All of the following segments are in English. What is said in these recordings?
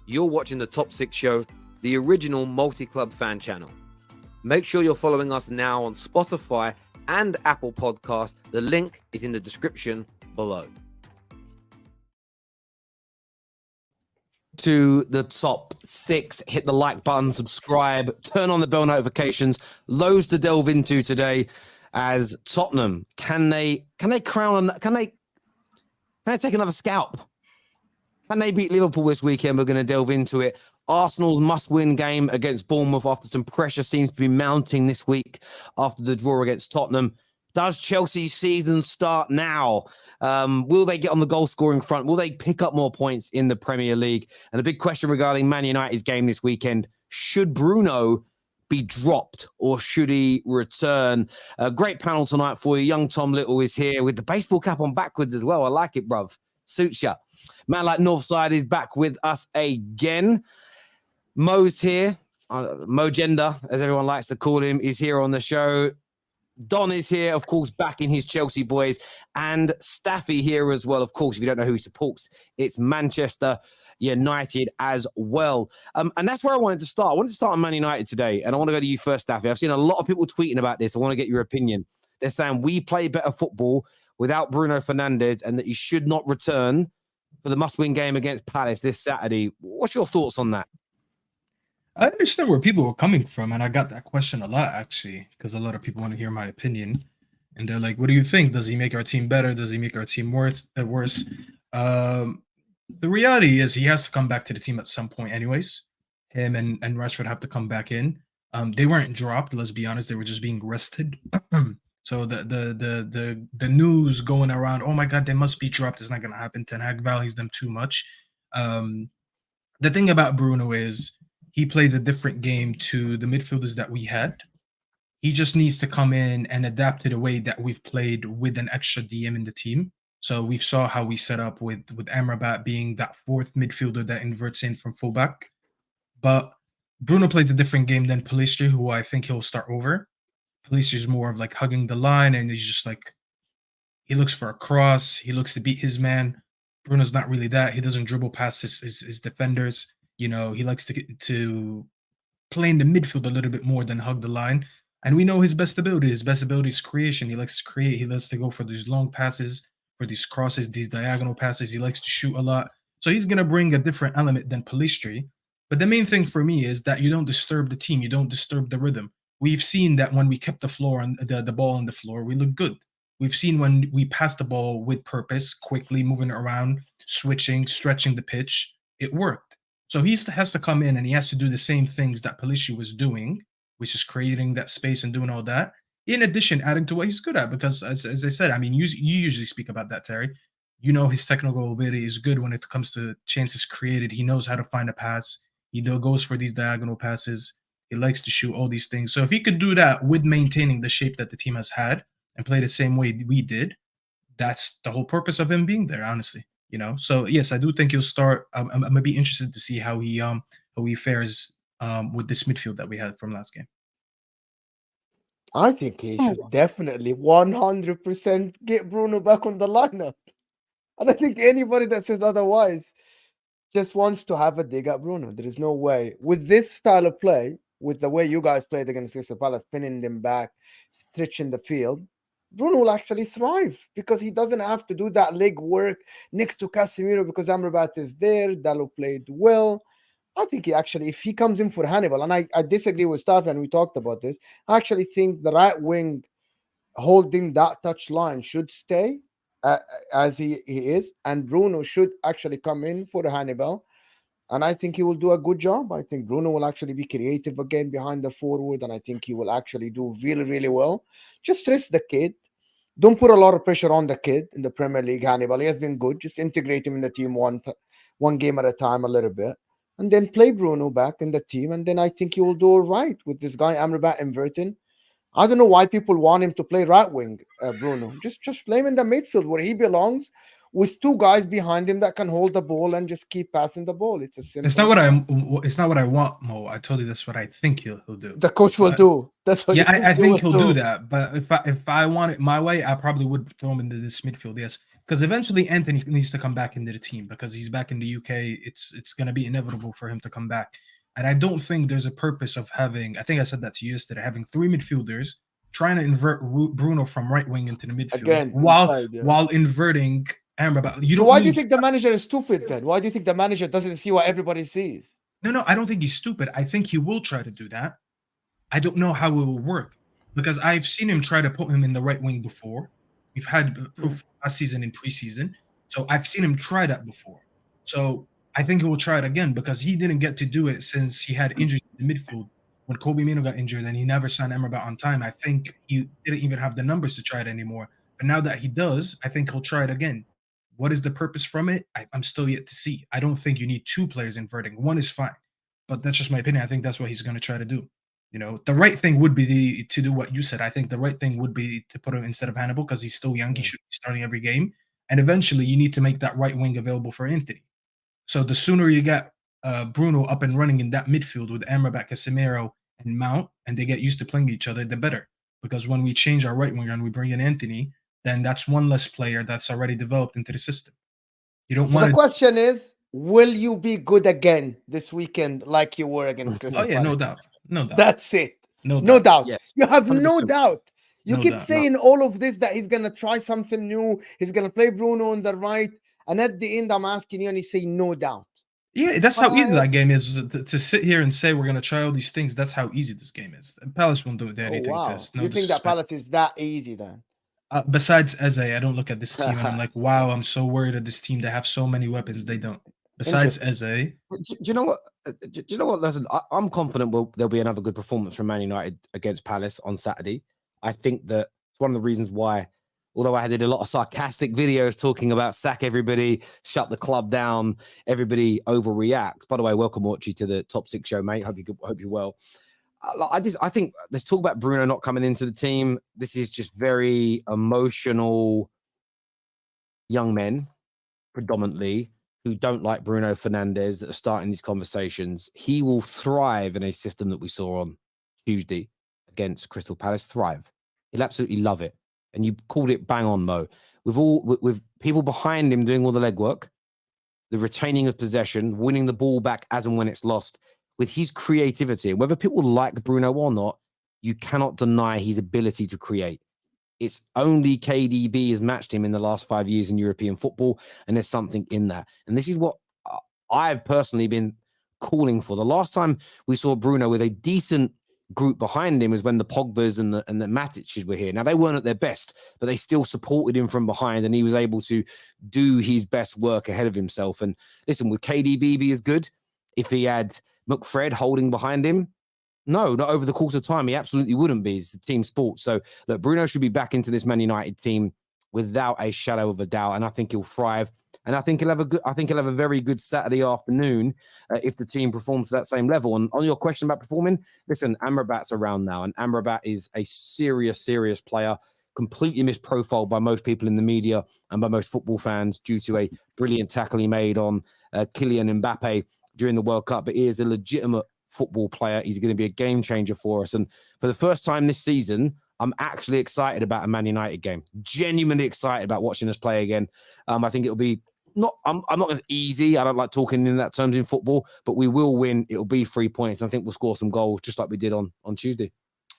You're watching the Top 6 Show, the original multi-club fan channel. Make sure you're following us now on Spotify and Apple Podcast. The link is in the description below. To the Top 6, hit the like button, subscribe, turn on the bell notifications. Loads to delve into today. As Tottenham, can they take another scalp? Can they beat Liverpool this weekend? We're going to delve into it. Arsenal's must-win game against Bournemouth after some pressure seems to be mounting this week after the draw against Tottenham. Does Chelsea's season start now? Will they get on the goal-scoring front? Will they pick up more points in the Premier League? And the big question regarding Man United's game this weekend, should Bruno be dropped or should he return? A great panel tonight for you. Young Tom Little is here with the baseball cap on backwards as well. I like it, bruv. Suits ya. Man like Northside is back with us again. Mo's here. Mo Gender, as everyone likes to call him, is here on the show. Don is here, of course, backing his Chelsea boys. And Staffy here as well. Of course, if you don't know who he supports, it's Manchester United as well. And that's where I wanted to start. I wanted to start on Man United today. And I want to go to you first, Staffy. I've seen a lot of people tweeting about this. I want to get your opinion. They're saying we play better football without Bruno Fernandes and that he should not return for the must-win game against Palace this Saturday. What's your thoughts on that? I understand where people are coming from, and I got that question a lot, actually, because a lot of people want to hear my opinion. And they're like, what do you think? Does he make our team better? Does he make our team worse? The reality is he has to come back to the team at some point anyways. Him and Rashford have to come back in. They weren't dropped, let's be honest. They were just being rested. So the news going around, oh my God, they must be dropped, is not going to happen. Ten Hag values them too much. The thing about Bruno is he plays a different game to the midfielders that we had. He just needs to come in and adapt to the way that we've played with an extra DM in the team. So we saw how we set up with Amrabat being that fourth midfielder that inverts in from fullback. But Bruno plays a different game than Pellistri, who I think he'll start over. Pellistri is more of like hugging the line, and he's just like, he looks for a cross. He looks to beat his man. Bruno's not really that. He doesn't dribble past his defenders. You know, he likes to play in the midfield a little bit more than hug the line. And we know his best ability. His best ability is creation. He likes to create. He likes to go for these long passes, for these crosses, these diagonal passes. He likes to shoot a lot. So he's going to bring a different element than Pellistri. But the main thing for me is that you don't disturb the team. You don't disturb the rhythm. We've seen that when we kept the ball on the floor, we look good. We've seen when we passed the ball with purpose, quickly moving it around, switching, stretching the pitch, it worked. So he has to come in and he has to do the same things that Pellistri was doing, which is creating that space and doing all that. In addition, adding to what he's good at, because as I said, I mean, you usually speak about that, Terry. You know his technical ability is good when it comes to chances created. He knows how to find a pass. He goes for these diagonal passes. He likes to shoot, all these things. So if he could do that with maintaining the shape that the team has had and play the same way we did, that's the whole purpose of him being there, honestly. You know, so yes, I do think he'll start. I'm gonna be interested to see how he fares with this midfield that we had from last game. I think he should definitely 100% get Bruno back on the lineup. I don't think anybody that says otherwise just wants to have a dig at Bruno. There is no way with this style of play, with the way you guys played against Crystal Palace, pinning them back, stretching the field. Bruno will actually thrive because he doesn't have to do that leg work next to Casemiro because Amrabat is there. Dalot played well. I think he actually, if he comes in for Hannibal, and I disagree with Staffy, and we talked about this, I actually think the right wing holding that touch line should stay as he is, and Bruno should actually come in for Hannibal. And I think he will do a good job. I think Bruno will actually be creative again behind the forward, and I think he will actually do really, really well. Just rest the kid. Don't put a lot of pressure on the kid in the Premier League, Hannibal. He has been good. Just integrate him in the team one game at a time a little bit. And then play Bruno back in the team. And then I think he will do all right with this guy, Amrabat inverting. I don't know why people want him to play right wing, Bruno. Just play him in the midfield where he belongs, with two guys behind him that can hold the ball and just keep passing the ball. It's a simple. It's not what I want, Mo. I told you that's what I think he'll do. The coach will do. That's what. Yeah, I think he'll do that. But if I want it my way, I probably would throw him into this midfield. Yes, because eventually Anthony needs to come back into the team because he's back in the UK. It's going to be inevitable for him to come back. And I don't think there's a purpose of having, I think I said that to you yesterday, having 3 midfielders trying to invert Bruno from right wing into the midfield Again, while inside, yeah. while inverting Amrabat. So why do you think the manager is stupid then? Why do you think the manager doesn't see what everybody sees? No, I don't think he's stupid. I think he will try to do that. I don't know how it will work because I've seen him try to put him in the right wing before. We've had proof last season in preseason. So I've seen him try that before. So I think he will try it again because he didn't get to do it since he had injuries in the midfield. When Kobe Mino got injured and he never signed Amrabat on time, I think he didn't even have the numbers to try it anymore. But now that he does, I think he'll try it again. What is the purpose from it? I'm still yet to see. I don't think you need 2 players inverting. 1 is fine. But that's just my opinion. I think that's what he's going to try to do. You know, the right thing would be to do what you said. I think the right thing would be to put him instead of Hannibal because he's still young. He should be starting every game. And eventually you need to make that right wing available for Anthony. So the sooner you get Bruno up and running in that midfield with Amrabat, Casemiro, and Mount, and they get used to playing each other, the better. Because when we change our right winger and we bring in Anthony, then that's 1 less player that's already developed into the system. You don't want the question is, will you be good again this weekend like you were against Crystal Oh, yeah, Palace? no doubt. No doubt. That's it. No No doubt. Yes. You have 100%. no doubt. You No keep doubt. saying all of this that he's going to try something new. He's going to play Bruno on the right. And at the end, I'm asking you and you say no doubt. Yeah, that's how easy that game is. To sit here and say we're going to try all these things, that's how easy this game is. Palace won't do anything to us. No You think that disrespect. Palace is that easy then? Besides Eze, I don't look at this team and I'm like, wow, I'm so worried at this team. They have so many weapons. They don't. Besides Eze. Do you know what? Do you know what? Listen, I'm confident there'll be another good performance from Man United against Palace on Saturday. I think that it's one of the reasons why, although I did a lot of sarcastic videos talking about sack everybody, shut the club down, everybody overreacts. By the way, welcome Orchie to the Top 6 show, mate. Hope you're well. I think let's talk about Bruno not coming into the team. This is just very emotional young men, predominantly, who don't like Bruno Fernandes that are starting these conversations. He will thrive in a system that we saw on Tuesday against Crystal Palace. Thrive. He'll absolutely love it. And you called it bang on, Mo. With people behind him doing all the legwork, the retaining of possession, winning the ball back as and when it's lost, with his creativity, whether people like Bruno or not, you cannot deny his ability to create. It's only KDB has matched him in the last 5 years in European football, and there's something in that. And this is what I've personally been calling for. The last time we saw Bruno with a decent group behind him was when the Pogbas and the Matiches were here. Now, they weren't at their best, but they still supported him from behind, and he was able to do his best work ahead of himself. And listen, would KDB be as good if he had McFred holding behind him? No, not over the course of time. He absolutely wouldn't be. It's a team sport. So, look, Bruno should be back into this Man United team without a shadow of a doubt, and I think he'll thrive. And I think he'll have a very good Saturday afternoon if the team performs to that same level. And on your question about performing, listen, Amrabat's around now, and Amrabat is a serious player, completely misprofiled by most people in the media and by most football fans due to a brilliant tackle he made on Kylian Mbappe during the World Cup. But he is a legitimate football player. He's going to be a game changer for us. And for the first time this season, I'm actually excited about a Man United game. Genuinely excited about watching us play again. I think it'll be I'm not as easy. I don't like talking in that terms in football, but we will win. It'll be 3 points. I think we'll score some goals just like we did on Tuesday.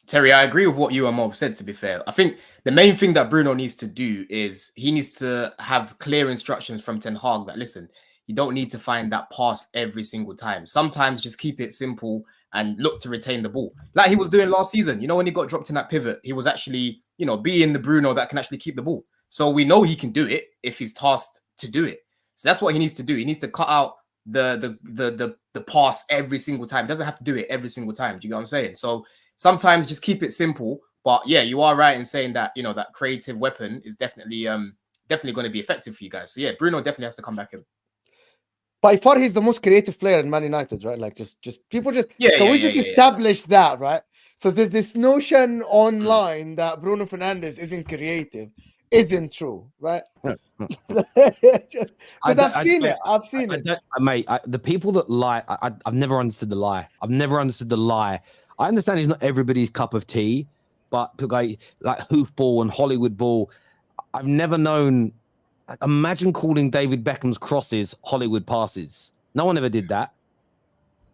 Terry, I agree with what you and Mo said, to be fair. I think the main thing that Bruno needs to do is he needs to have clear instructions from Ten Hag that, listen, you don't need to find that pass every single time. Sometimes just keep it simple and look to retain the ball. Like he was doing last season. You know, when he got dropped in that pivot, he was actually, being the Bruno that can actually keep the ball. So we know he can do it if he's tasked to do it. So that's what he needs to do. He needs to cut out the pass every single time. He doesn't have to do it every single time. Do you get what I'm saying? So sometimes just keep it simple. But yeah, you are right in saying that, that creative weapon is definitely going to be effective for you guys. So yeah, Bruno definitely has to come back in. By far, he's the most creative player in Man United, right? Like, just people just establish that, right? So this notion online that Bruno Fernandes isn't creative isn't true, right? Because I've seen it. Mate, the people that lie, I've never understood the lie. I understand he's not everybody's cup of tea, but like hoofball and Hollywood ball, I've never known Like, imagine calling David Beckham's crosses Hollywood passes. No one ever did that.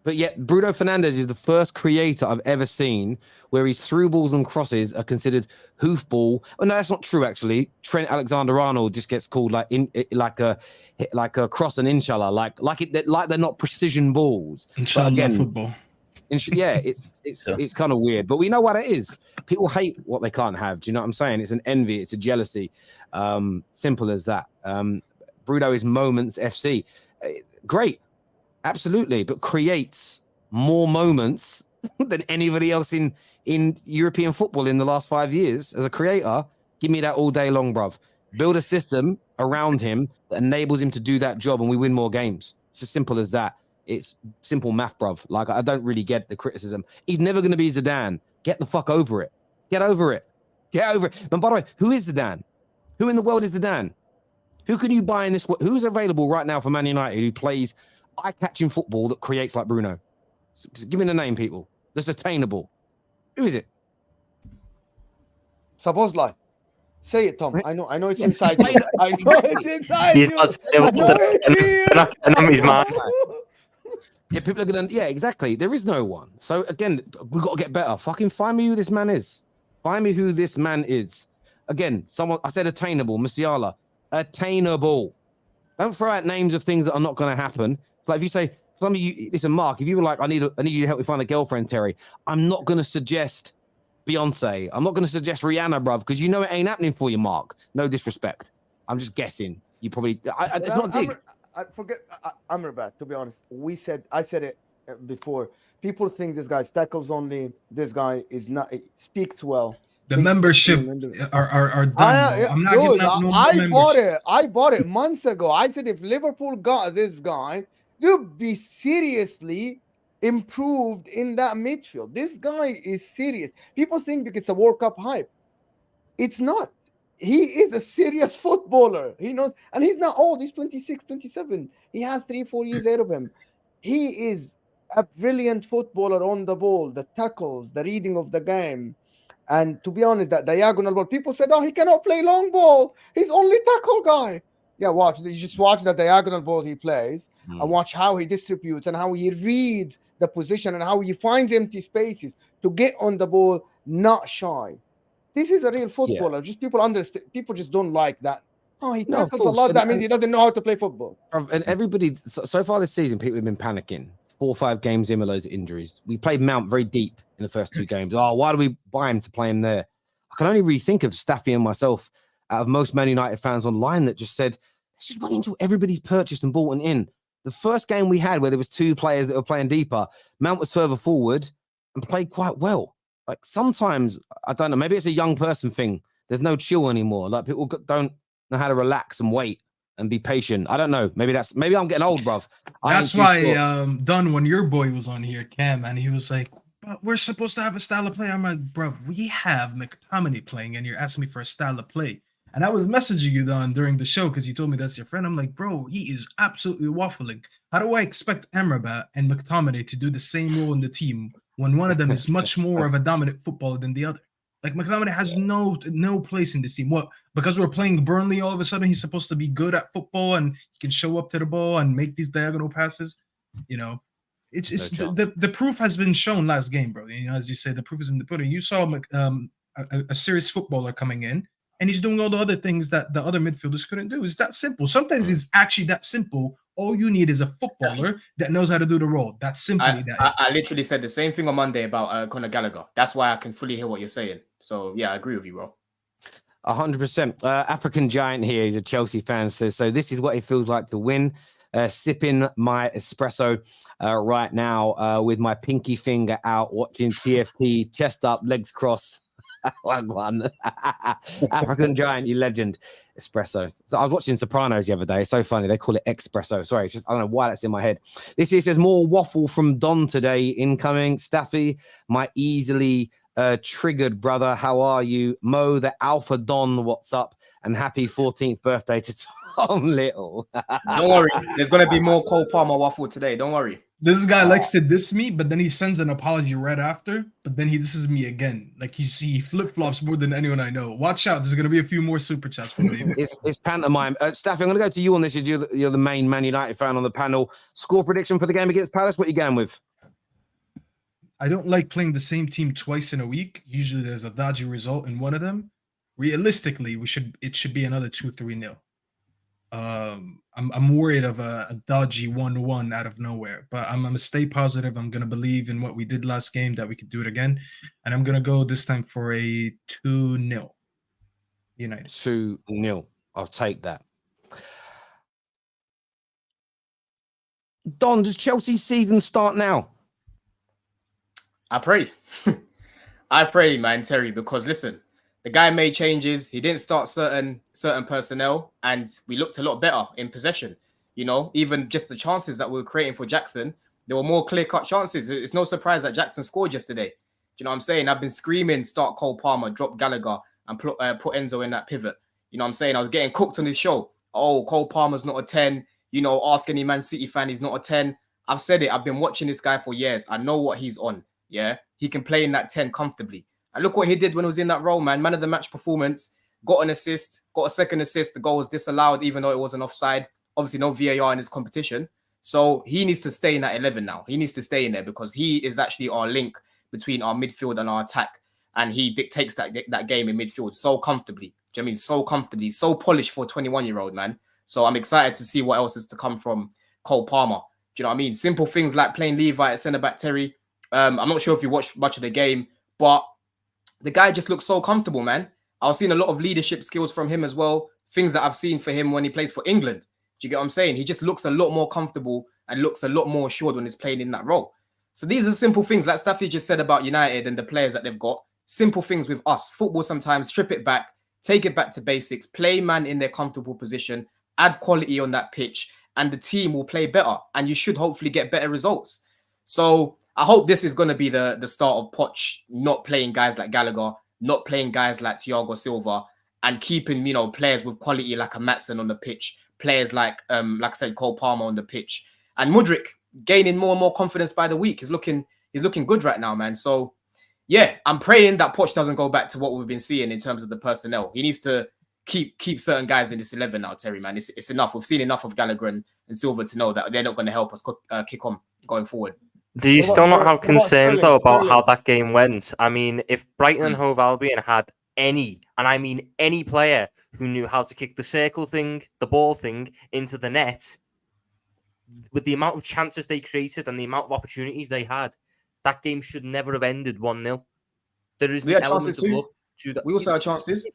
But yet Bruno Fernandes is the first creator I've ever seen where his through balls and crosses are considered hoofball. Oh no, that's not true actually. Trent Alexander-Arnold just gets called like a cross and inshallah, like they're not precision balls. Inshallah, but again, football. Yeah, it's kind of weird, but we know what it is. People hate what they can't have. Do you know what I'm saying? It's an envy, it's a jealousy. Simple as that. Bruno is Moments FC. Great. Absolutely, but creates more moments than anybody else in European football in the last 5 years. As a creator, give me that all day long, bruv. Build a system around him that enables him to do that job, and we win more games. It's as simple as that. It's simple math, bruv. Like, I don't really get the criticism. He's never going to be Zidane. Get the fuck over it. Get over it. Get over it. And by the way, who is Zidane? Who in the world is Zidane? Who can you buy in this? Who's available right now for Man United who plays eye-catching football that creates like Bruno? So give me the name, people. That's attainable. Who is it? Sabozlai. Say it, Tom. I know it's inside you. I know it's inside He's you. not saying his man. Yeah, people are gonna. Yeah, exactly. There is no one. So again, we got to get better. Fucking find me who this man is. Find me who this man is. Again, someone I said attainable. Musiala, attainable. Don't throw out names of things that are not going to happen. Like if you say, some of you, listen, Mark, if you were like, I need you to help me find a girlfriend, Terry. I'm not going to suggest Beyonce. I'm not going to suggest Rihanna, bruv, because you know it ain't happening for you, Mark. No disrespect. I'm just guessing. You probably. It's not a dig. I forget Amrabat, to be honest. I said it before. People think this guy's tackles only. This guy is not. Speaks well. The membership are done. I'm not giving up no more I bought it months ago. I said if Liverpool got this guy, they'd be seriously improved in that midfield. This guy is serious. People think because it's a World Cup hype. It's not. He is a serious footballer. He knows, and he's not old. He's 26, 27. He has 3-4 years ahead of him. He is a brilliant footballer on the ball, the tackles, the reading of the game. And to be honest, that diagonal ball, people said, oh, he cannot play long ball. He's only tackle guy. Yeah, watch. You just watch the diagonal ball he plays and watch how he distributes and how he reads the position and how he finds empty spaces to get on the ball, not shy. This is a real footballer. Just people understand. People just don't like that. Oh, he tackles a lot. That means he doesn't know how to play football. And everybody, so far this season, people have been panicking. 4 or 5 games in with loads of injuries. We played Mount very deep in the first 2 games. Oh, why do we buy him to play him there? I can only really think of Staffy and myself out of most Man United fans online that just said, let's just wait until everybody's purchased and bought and in. The first game we had where there was 2 players that were playing deeper, Mount was further forward and played quite well. Like sometimes, I don't know, maybe it's a young person thing. There's no chill anymore. Like people don't know how to relax and wait and be patient. I don't know. Maybe I'm getting old, bruv. That's why Dunn, when your boy was on here, Cam, and he was like, but we're supposed to have a style of play. I'm like, bro, we have McTominay playing, and you're asking me for a style of play. And I was messaging you, Don, during the show because you told me that's your friend. I'm like, bro, he is absolutely waffling. How do I expect Amrabat and McTominay to do the same role in the team when one of them is much more of a dominant footballer than the other? Like McTominay has no place in this team. What? Because we're playing Burnley, all of a sudden he's supposed to be good at football and he can show up to the ball and make these diagonal passes. You know, it's the proof has been shown last game, bro. You know, as you say, the proof is in the pudding. You saw a serious footballer coming in, and he's doing all the other things that the other midfielders couldn't do. It's that simple. Sometimes it's actually that simple. All you need is a footballer that knows how to do the role. That's simply that. I literally said the same thing on Monday about Conor Gallagher. That's why I can fully hear what you're saying. So, yeah, I agree with you, bro. 100%. African Giant here, the Chelsea fan, says, so this is what it feels like to win. Sipping my espresso right now with my pinky finger out, watching TFT, chest up, legs crossed. One. African Giant, you legend. Espresso. So I was watching Sopranos the other day. It's so funny. They call it espresso. Sorry, it's just, I don't know why that's in my head. This here says more waffle from Don today incoming. Staffy, my easily triggered brother. How are you? Mo, the Alpha Don, what's up? And happy 14th birthday to Tom Little. Don't worry. There's going to be more Cole Palmer waffle today. Don't worry. This guy likes to diss me, but then he sends an apology right after. But then he disses me again. Like he flip flops more than anyone I know. Watch out! There's gonna be a few more super chats from David. It's pantomime. Staffy, I'm going to go to you on this. You're the main Man United fan on the panel. Score prediction for the game against Palace. What are you going with? I don't like playing the same team twice in a week. Usually, there's a dodgy result in one of them. Realistically, it should be another 2-3-0. I'm worried of a dodgy 1-1 out of nowhere, but I'm gonna stay positive. I'm gonna believe in what we did last game that we could do it again, and I'm gonna go this time for a 2-0 United. 2-0. I'll take that. Don, does Chelsea's season start now? I pray. I pray, man, Terry, because listen, the guy made changes. He didn't start certain personnel, and we looked a lot better in possession. You know, even just the chances that we were creating for Jackson, there were more clear-cut chances. It's no surprise that Jackson scored yesterday. Do you know what I'm saying? I've been screaming, start Cole Palmer, drop Gallagher, and put Enzo in that pivot. You know what I'm saying? I was getting cooked on this show. Oh, Cole Palmer's not a 10. You know, ask any Man City fan, he's not a 10. I've said it. I've been watching this guy for years. I know what he's on. Yeah, he can play in that 10 comfortably. And look what he did when he was in that role, man. Man of the match performance, got an assist, got a second assist. The goal was disallowed, even though it wasn't offside. Obviously, no VAR in his competition. So he needs to stay in that 11 now. He needs to stay in there because he is actually our link between our midfield and our attack. And he dictates that game in midfield so comfortably. Do you know what I mean? So comfortably, so polished for a 21-year-old, man. So I'm excited to see what else is to come from Cole Palmer. Do you know what I mean? Simple things like playing Levi at centre-back, Terry. I'm not sure if you watched much of the game, but the guy just looks so comfortable, man. I was seeing a lot of leadership skills from him as well. Things that I've seen for him when he plays for England. Do you get what I'm saying? He just looks a lot more comfortable and looks a lot more assured when he's playing in that role. So these are simple things like Staffy just said about United and the players that they've got. Simple things with us. Football sometimes, strip it back, take it back to basics, play man in their comfortable position, add quality on that pitch, and the team will play better. And you should hopefully get better results. So I hope this is going to be the start of Poch not playing guys like Gallagher, not playing guys like Thiago Silva, and keeping, you know, players with quality like a Maatsen on the pitch, players like I said, Cole Palmer on the pitch, and Mudryk gaining more and more confidence by the week. He's looking good right now, man. So yeah, I'm praying that Poch doesn't go back to what we've been seeing in terms of the personnel. He needs to keep certain guys in this 11 now, Terry, man. It's enough. We've seen enough of Gallagher and Silva to know that they're not going to help us kick on going forward. Do you still not have concerns, though, about how that game went? I mean, if Brighton and Hove Albion had any, and I mean any player who knew how to kick the circle thing, the ball thing, into the net, with the amount of chances they created and the amount of opportunities they had, that game should never have ended 1-0. There is an element of luck to that. We also had chances.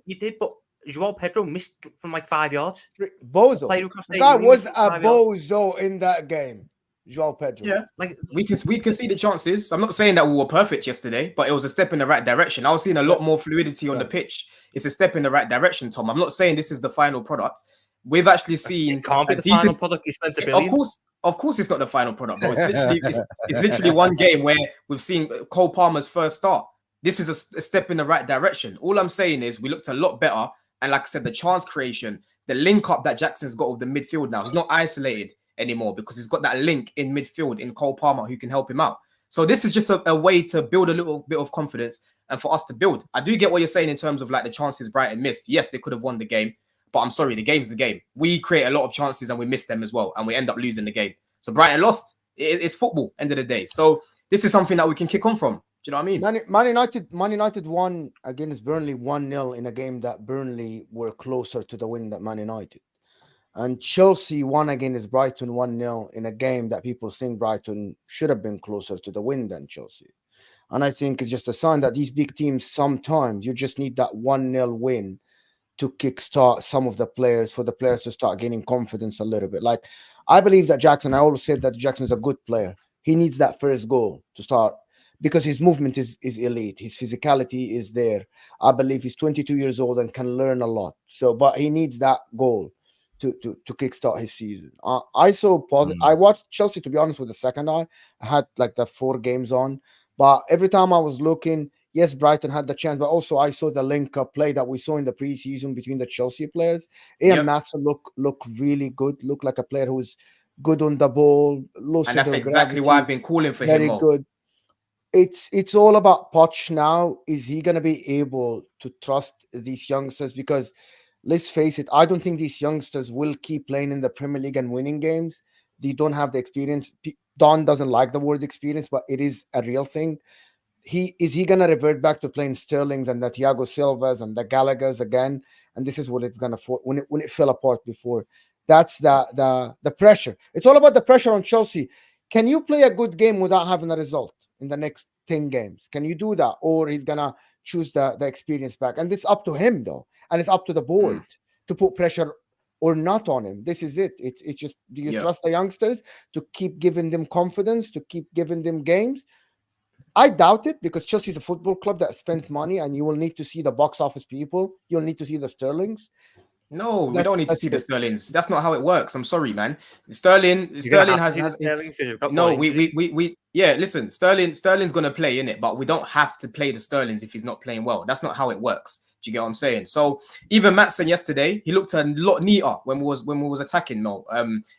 You did, but João Pedro missed from like 5 yards. Bozo. The guy was a bozo in that game. João Pedro. Yeah, like we can see the chances. I'm not saying that we were perfect yesterday, but it was a step in the right direction. I was seeing a lot more fluidity on the pitch. It's a step in the right direction, Tom. I'm not saying this is the final product. We've actually seen it can't be the final product. You spent $1 billion. Of course, it's not the final product, bro. It's literally one game where we've seen Cole Palmer's first start. This is a step in the right direction. All I'm saying is we looked a lot better, and like I said, the chance creation, the link up that Jackson's got with the midfield now. He's not isolated anymore because he's got that link in midfield in Cole Palmer who can help him out. So this is just a way to build a little bit of confidence and for us to build. I do get what you're saying in terms of like the chances Brighton missed. Yes, they could have won the game, but I'm sorry, the game's the game. We create a lot of chances and we miss them as well, and we end up losing the game. So Brighton lost. It's football, end of the day. So this is something that we can kick on from. Do you know what I mean? Man United won against Burnley 1-0 in a game that Burnley were closer to the win than Man United. And Chelsea won against Brighton 1-0 in a game that people think Brighton should have been closer to the win than Chelsea. And I think it's just a sign that these big teams, sometimes you just need that 1-0 win to kickstart some of the players, for the players to start gaining confidence a little bit. Like, I believe that Jackson, I always said that Jackson is a good player. He needs that first goal to start because his movement is elite. His physicality is there. I believe he's 22 years old and can learn a lot. So, but he needs that goal to kickstart his season. I saw positive. I watched Chelsea, to be honest, with the second eye. I had like the 4 games on, but every time I was looking, yes, Brighton had the chance, but also I saw the link-up play that we saw in the preseason between the Chelsea players. Maatsen look really good. Look like a player who's good on the ball, low And that's center of exactly why I've gravity, been calling for him. very Mo. good. It's all about Poch now. Is he gonna be able to trust these youngsters? Because let's face it, I don't think these youngsters will keep playing in the Premier League and winning games. They don't have the experience. Don doesn't like the word experience, but it is a real thing. Is he gonna revert back to playing Sterlings and the Thiago Silvas and the Gallaghers again? And this is what it's gonna when it fell apart before. That's the pressure. It's all about the pressure on Chelsea. Can you play a good game without having a result in the next 10 games? Can you do that? Or he's gonna choose the experience back. And it's up to him though. And it's up to the board to put pressure or not on him. This is it. It's just, do you trust the youngsters to keep giving them confidence, to keep giving them games? I doubt it, because Chelsea is a football club that spent money, and you will need to see the box office people. You'll need to see the Sterlings. No, we don't need to see the Sterlings. That's not how it works. I'm sorry, man. Sterling has no. We listen. Sterling's gonna play in it, but we don't have to play the Sterlings if he's not playing well. That's not how it works. Do you get what I'm saying? So even Maatsen yesterday, he looked a lot neater when we was attacking. No,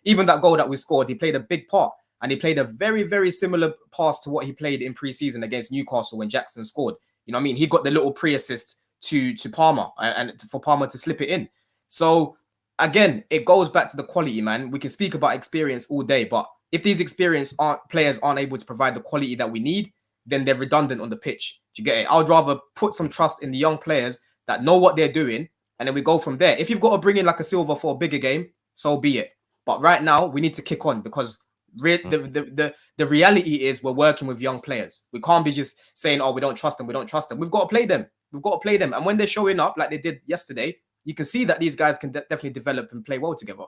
even that goal that we scored, he played a big part, and he played a very, very similar pass to what he played in pre-season against Newcastle when Jackson scored. You know what I mean? He got the little pre-assist to Palmer and for Palmer to slip it in. So again, it goes back to the quality, man. We can speak about experience all day, but if these experienced players aren't able to provide the quality that we need, then they're redundant on the pitch. Do you get it? I would rather put some trust in the young players that know what they're doing, and then we go from there. If you've got to bring in like a Silva for a bigger game, so be it. But right now, we need to kick on, because the reality is we're working with young players. We can't be just saying, oh, we don't trust them, we don't trust them. We've got to play them. We've got to play them. And when they're showing up like they did yesterday, you can see that these guys can definitely develop and play well together.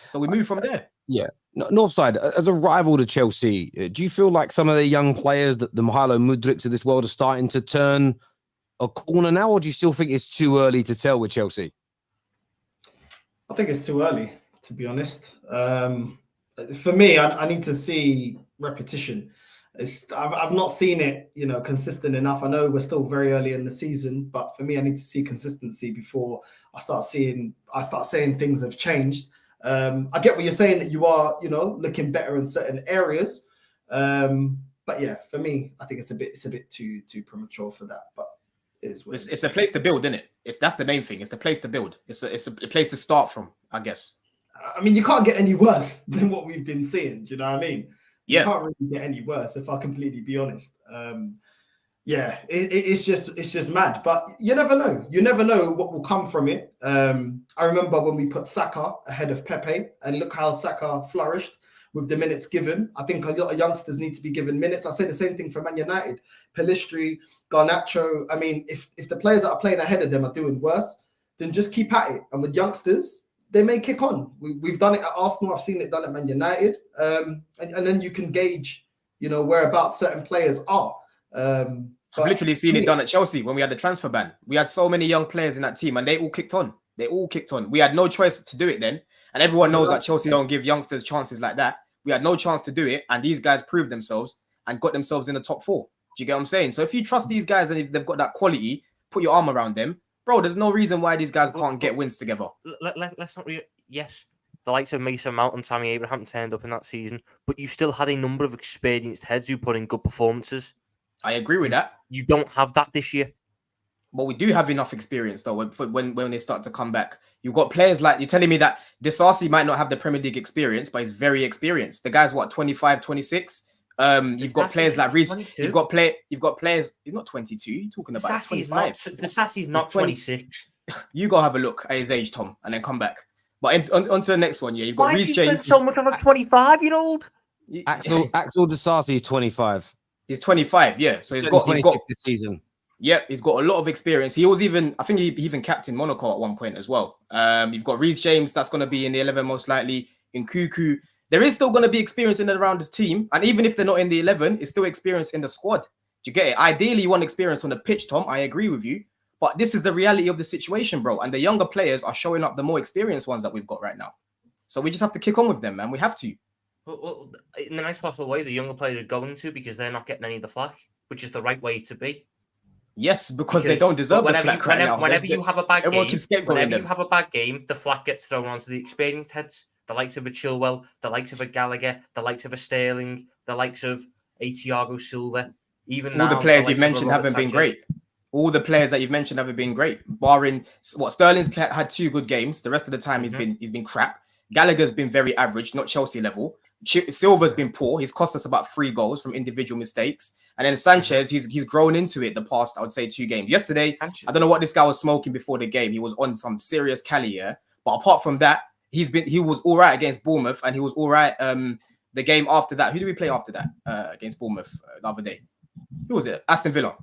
So we move from there. Yeah. Northside, as a rival to Chelsea, do you feel like some of the young players, the Mihajlo Mudriks of this world, are starting to turn a corner now, or do you still think it's too early to tell with Chelsea? I think it's too early, to be honest. For me, I need to see repetition. I've not seen it, consistent enough. I know we're still very early in the season, but for me, I need to see consistency before I start saying things have changed. I get what you're saying, that you are, looking better in certain areas. But yeah, for me, I think it's a bit too premature for that. But it's a place to build, isn't it? That's the main thing. It's the place to build. It's a place to start from, I guess. I mean, you can't get any worse than what we've been seeing. Do you know what I mean? Yeah. You can't really get any worse, if I completely be honest. It's just mad. But you never know. You never know what will come from it. I remember when we put Saka ahead of Pepe, and look how Saka flourished with the minutes given. I think a lot of youngsters need to be given minutes. I say the same thing for Man United. Pelistri, Garnacho. I mean, if the players that are playing ahead of them are doing worse, then just keep at it. And with youngsters, they may kick on. We've done it at Arsenal. I've seen it done at Man United. And then you can gauge, whereabouts certain players are. I've literally seen it done at Chelsea when we had the transfer ban. We had so many young players in that team, and they all kicked on. We had no choice to do it then. And everyone knows that Chelsea don't give youngsters chances like that. We had no chance to do it, and these guys proved themselves and got themselves in the top 4. Do you get what I'm saying? So if you trust these guys and if they've got that quality, put your arm around them. Bro, there's no reason why these guys can't get wins together. Let's not yes, the likes of Mason Mount and Tammy Abraham turned up in that season, but you still had a number of experienced heads who put in good performances. I agree with that. You don't have that this year. But we do have enough experience, though, when they start to come back. You've got players like, you're telling me that Disasi might not have the Premier League experience, but he's very experienced. The guy's, 25, 26? You've got players like Reece. You've got players. He's not 22. You're talking about Disasi's not 26. You go have a look at his age, Tom, and then come back. But on to the next one. Yeah, you've got Reece James. So much of a 25-year-old. Axel Disasi is 25. He's 25. Yeah, so he's got this season. Yeah, he's got a lot of experience. He was I think he even captained Monaco at one point as well. You've got Reece James, that's going to be in the 11 most likely. In Cuckoo, there is still going to be experience in and around his team. And even if they're not in the 11, it's still experience in the squad. Do you get it? Ideally, you want experience on the pitch, Tom. I agree with you. But this is the reality of the situation, bro. And the younger players are showing up, the more experienced ones that we've got right now. So we just have to kick on with them, man. We have to. Well, in the nice possible way, the younger players are going to, because they're not getting any of the flack, which is the right way to be. Yes, because they don't deserve the flack right now. Whenever you have a bad everyone game, keeps scapegoating them. You have a bad game, the flack gets thrown onto the experienced heads. The likes of a Chilwell, the likes of a Gallagher, the likes of a Sterling, the likes of a Thiago Silva. Even All the now, players the you've likes of a mentioned Robert haven't been Sanchez. great. All the players that you've mentioned haven't been great, barring what Sterling's had 2 good games. The rest of the time he's been crap. Gallagher's been very average, not Chelsea level. Silva's been poor. He's cost us about 3 goals from individual mistakes. And then Sanchez, he's grown into it the past, I would say, 2 games. Yesterday, I don't know what this guy was smoking before the game. He was on some serious Cali, yeah. But apart from that, he was all right against Bournemouth, and he was all right the game after that. Who did we play after that against Bournemouth the other day? Who was it? Aston Villa.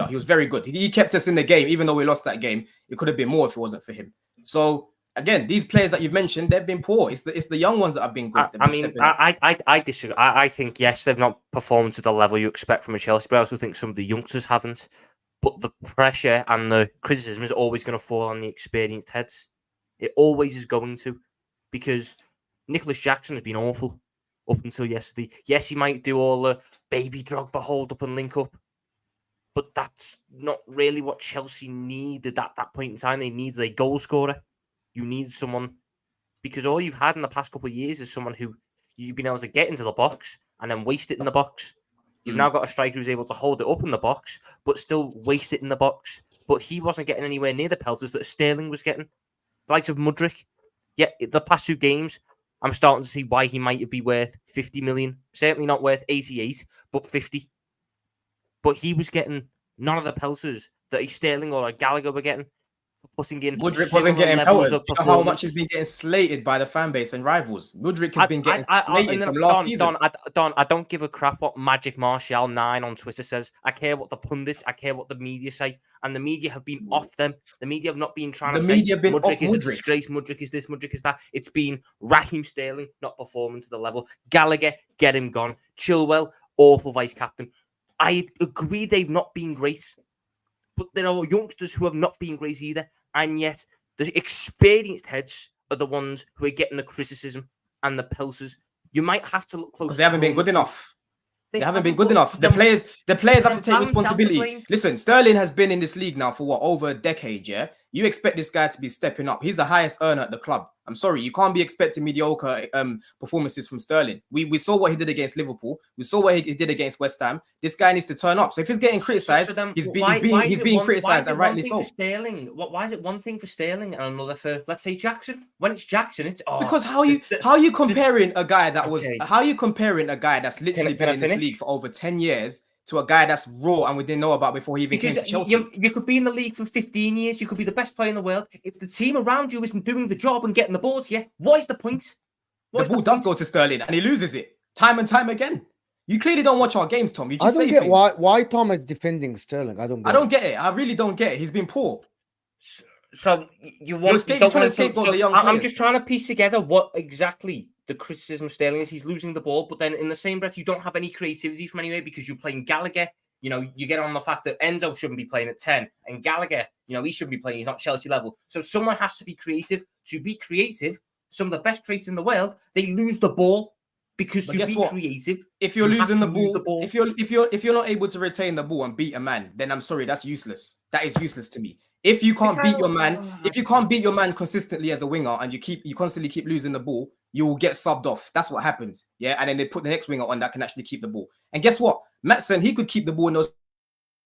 He was very good. He kept us in the game, even though we lost that game. It could have been more if it wasn't for him. So again, these players that you've mentioned, they've been poor. It's the young ones that have been good. I disagree. I think yes, they've not performed to the level you expect from a Chelsea, but I also think some of the youngsters haven't. But the pressure and the criticism is always going to fall on the experienced heads. It always is going to, because Nicholas Jackson has been awful up until yesterday. Yes, he might do all the baby Drogba hold up and link up, but that's not really what Chelsea needed at that point in time. They needed a goal scorer. You need someone, because all you've had in the past couple of years is someone who you've been able to get into the box and then waste it in the box. You've now got a striker who's able to hold it up in the box, but still waste it in the box. But he wasn't getting anywhere near the pelters that Sterling was getting. The likes of Mudryk. Yeah, the past 2 games, I'm starting to see why he might be worth 50 million. Certainly not worth 88, but 50. But he was getting none of the pelters that a Sterling or a Gallagher were getting. Putting in Mudryk wasn't getting pelters. You know how much he's been getting slated by the fan base and rivals. Mudryk has been getting slated from last season. Don, I don't give a crap what Magic Martial 9 on Twitter says. I care what the pundits, I care what the media say. And the media have been off them. The media have not been trying to say Mudryk is a disgrace, Mudryk is this, Mudryk is that. It's been Raheem Sterling not performing to the level. Gallagher, get him gone. Chilwell, awful vice captain. I agree they've not been great. But there are youngsters who have not been great either. And yet, the experienced heads are the ones who are getting the criticism and the pelters. You might have to look close. Because they haven't been good enough. They haven't been good enough. The players have to take responsibility. Listen, Sterling has been in this league now for over a decade, yeah? You expect this guy to be stepping up. He's the highest earner at the club. I'm sorry, you can't be expecting mediocre performances from Sterling. We saw what he did against Liverpool. We saw what he did against West Ham. This guy needs to turn up. So if he's getting criticised, he's being criticised, and rightly so. Why is it one thing for Sterling and another for, let's say, Jackson? When it's Jackson, it's because how you comparing a guy that how you comparing a guy that's literally been in this league for over 10 years to a guy that's raw and we didn't know about before he even came to Chelsea? You could be in the league for 15 years. You could be the best player in the world. If the team around you isn't doing the job and getting the balls, what is the point? The ball does go to Sterling and he loses it time and time again. You clearly don't watch our games, Tom. You just I don't get why Tom is defending Sterling. I don't get it. I really don't get it. He's been poor. So I'm just trying to piece together what exactly the criticism of Sterling is. He's losing the ball, but then in the same breath, you don't have any creativity from anywhere because you're playing Gallagher. You know, you get on the fact that Enzo shouldn't be playing at 10 and Gallagher, he shouldn't be playing. He's not Chelsea level. So someone has to be creative. To be creative, some of the best traits in the world, they lose the ball because to be creative. If you're losing the ball, if you're not able to retain the ball and beat a man, then I'm sorry, that's useless. That is useless to me. If you can't beat your man consistently as a winger and you constantly keep losing the ball, you will get subbed off. That's what happens. Yeah. And then they put the next winger on that can actually keep the ball. And guess what? Maatsen, he could keep the ball in those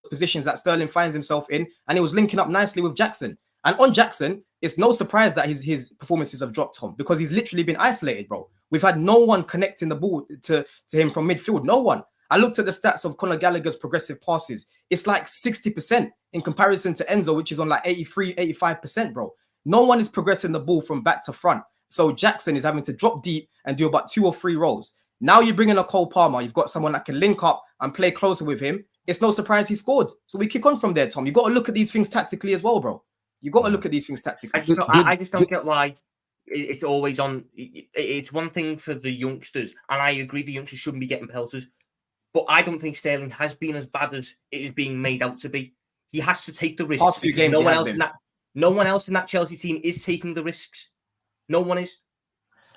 positions that Sterling finds himself in. And he was linking up nicely with Jackson. And on Jackson, it's no surprise that his performances have dropped, Tom, because he's literally been isolated, bro. We've had no one connecting the ball to him from midfield. No one. I looked at the stats of Conor Gallagher's progressive passes. It's like 60% in comparison to Enzo, which is on like 83, 85%, bro. No one is progressing the ball from back to front. So Jackson is having to drop deep and do about 2 or 3 rolls. Now you bring in a Cole Palmer. You've got someone that can link up and play closer with him. It's no surprise he scored. So we kick on from there, Tom. You got to look at these things tactically as well, bro. You got to look at these things tactically. I just don't get why it's always on. It's one thing for the youngsters, and I agree the youngsters shouldn't be getting pelters. But I don't think Sterling has been as bad as it is being made out to be. He has to take the risks. Past few games, no one else in that Chelsea team is taking the risks. No one is.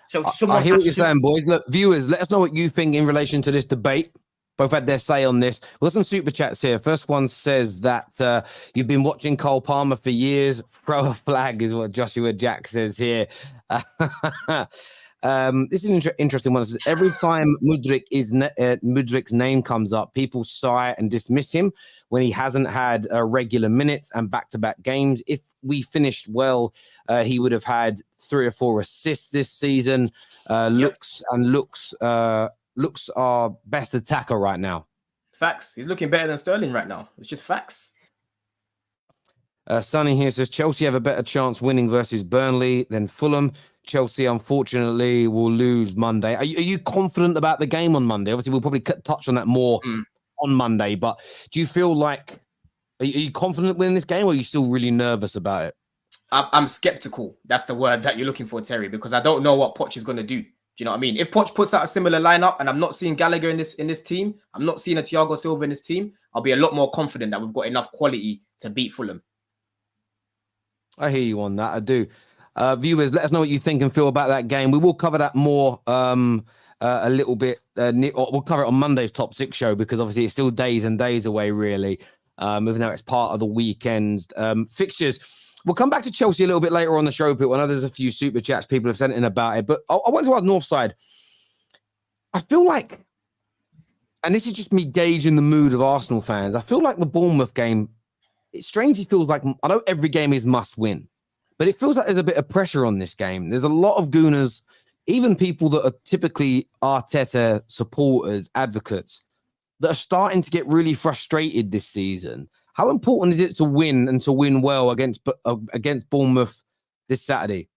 So I hear what you're saying, boys. Look, viewers, let us know what you think in relation to this debate. Both had their say on this. We've got some super chats here. First one says that you've been watching Cole Palmer for years. Throw a flag is what Joshua Jack says here. This is an interesting one. It says, every time Mudrik's name comes up, people sigh and dismiss him when he hasn't had regular minutes and back-to-back games. If we finished well, he would have had 3 or 4 assists this season. Looks our best attacker right now. Facts. He's looking better than Sterling right now. It's just facts. Sonny here says Chelsea have a better chance winning versus Burnley than Fulham. Chelsea, unfortunately, will lose Monday. Are you confident about the game on Monday? Obviously, we'll probably touch on that more on Monday. But do you feel like, are you confident winning this game, or are you still really nervous about it? I'm skeptical. That's the word that you're looking for, Terry, because I don't know what Poch is going to do. Do you know what I mean? If Poch puts out a similar lineup, and I'm not seeing Gallagher in this team, I'm not seeing a Thiago Silva in this team, I'll be a lot more confident that we've got enough quality to beat Fulham. I hear you on that. I do. Viewers, let us know what you think and feel about that game. We will cover that more a little bit. We'll cover it on Monday's Top 6 show, because obviously it's still days and days away, really, even though it's part of the weekend's fixtures. We'll come back to Chelsea a little bit later on the show, but I know there's a few super chats people have sent in about it. But I want to ask Northside. I feel like, and this is just me gauging the mood of Arsenal fans, I feel like the Bournemouth game, it strangely feels like, I know every game is must win, but it feels like there's a bit of pressure on this game. There's a lot of Gooners, even people that are typically Arteta supporters, advocates, that are starting to get really frustrated this season. How important is it to win, and to win well against Bournemouth this Saturday?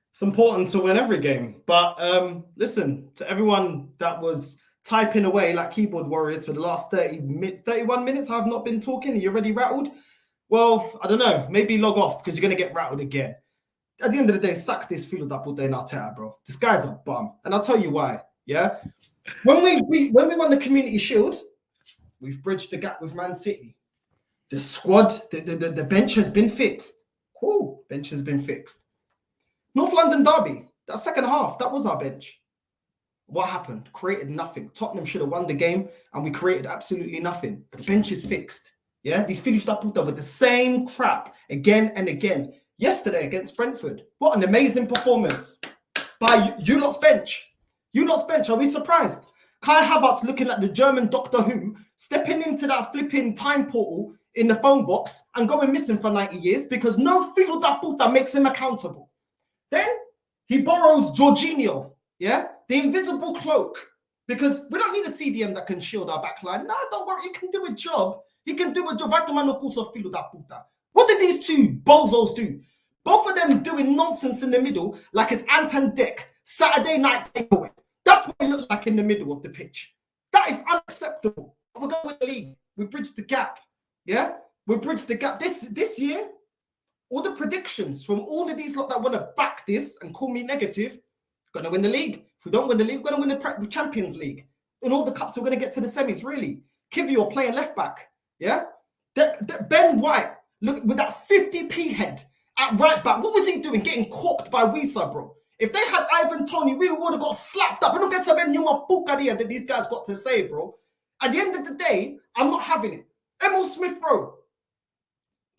It's important to win every game. But listen, to everyone that was typing away like keyboard warriors for the last 31 minutes, I've not been talking. Are you already rattled? Well, I don't know. Maybe log off, because you're going to get rattled again. At the end of the day, sack this field that put in Arteta, bro. This guy's a bum. And I'll tell you why. Yeah? When we won the Community Shield, we've bridged the gap with Man City. The squad, the bench has been fixed. Cool. Bench has been fixed. North London derby, that second half, that was our bench. What happened? Created nothing. Tottenham should have won the game, and we created absolutely nothing. The bench is fixed. Yeah, these finished up with the same crap again and again. Yesterday against Brentford, what an amazing performance by you lot's bench. You lot's bench, are we surprised? Kai Havertz looking like the German Doctor Who, stepping into that flipping time portal in the phone box and going missing for 90 years because no filo da puta makes him accountable. Then he borrows Jorginho, yeah, the invisible cloak, because we don't need a CDM that can shield our backline. No, don't worry, he can do a job. He can do a job. What did these two bozos do? Both of them doing nonsense in the middle, like it's Anton Deck, Saturday night takeaway. That's what it looked like in the middle of the pitch. That is unacceptable. We're going with the league. We bridged the gap. Yeah? We bridged the gap. This year, all the predictions from all of these lot that want to back this and call me negative, going to win the league. If we don't win the league, we're going to win the Champions League. In all the cups, we're going to get to the semis, really. Kivio playing left back. Yeah? Ben White, look, with that 50p head at right back, what was he doing? Getting corked by Wisa, bro. If they had Ivan Toney, we would have got slapped up. And look at some Numa Pukaria that these guys got to say, bro. At the end of the day, I'm not having it. Emil Smith-Rowe.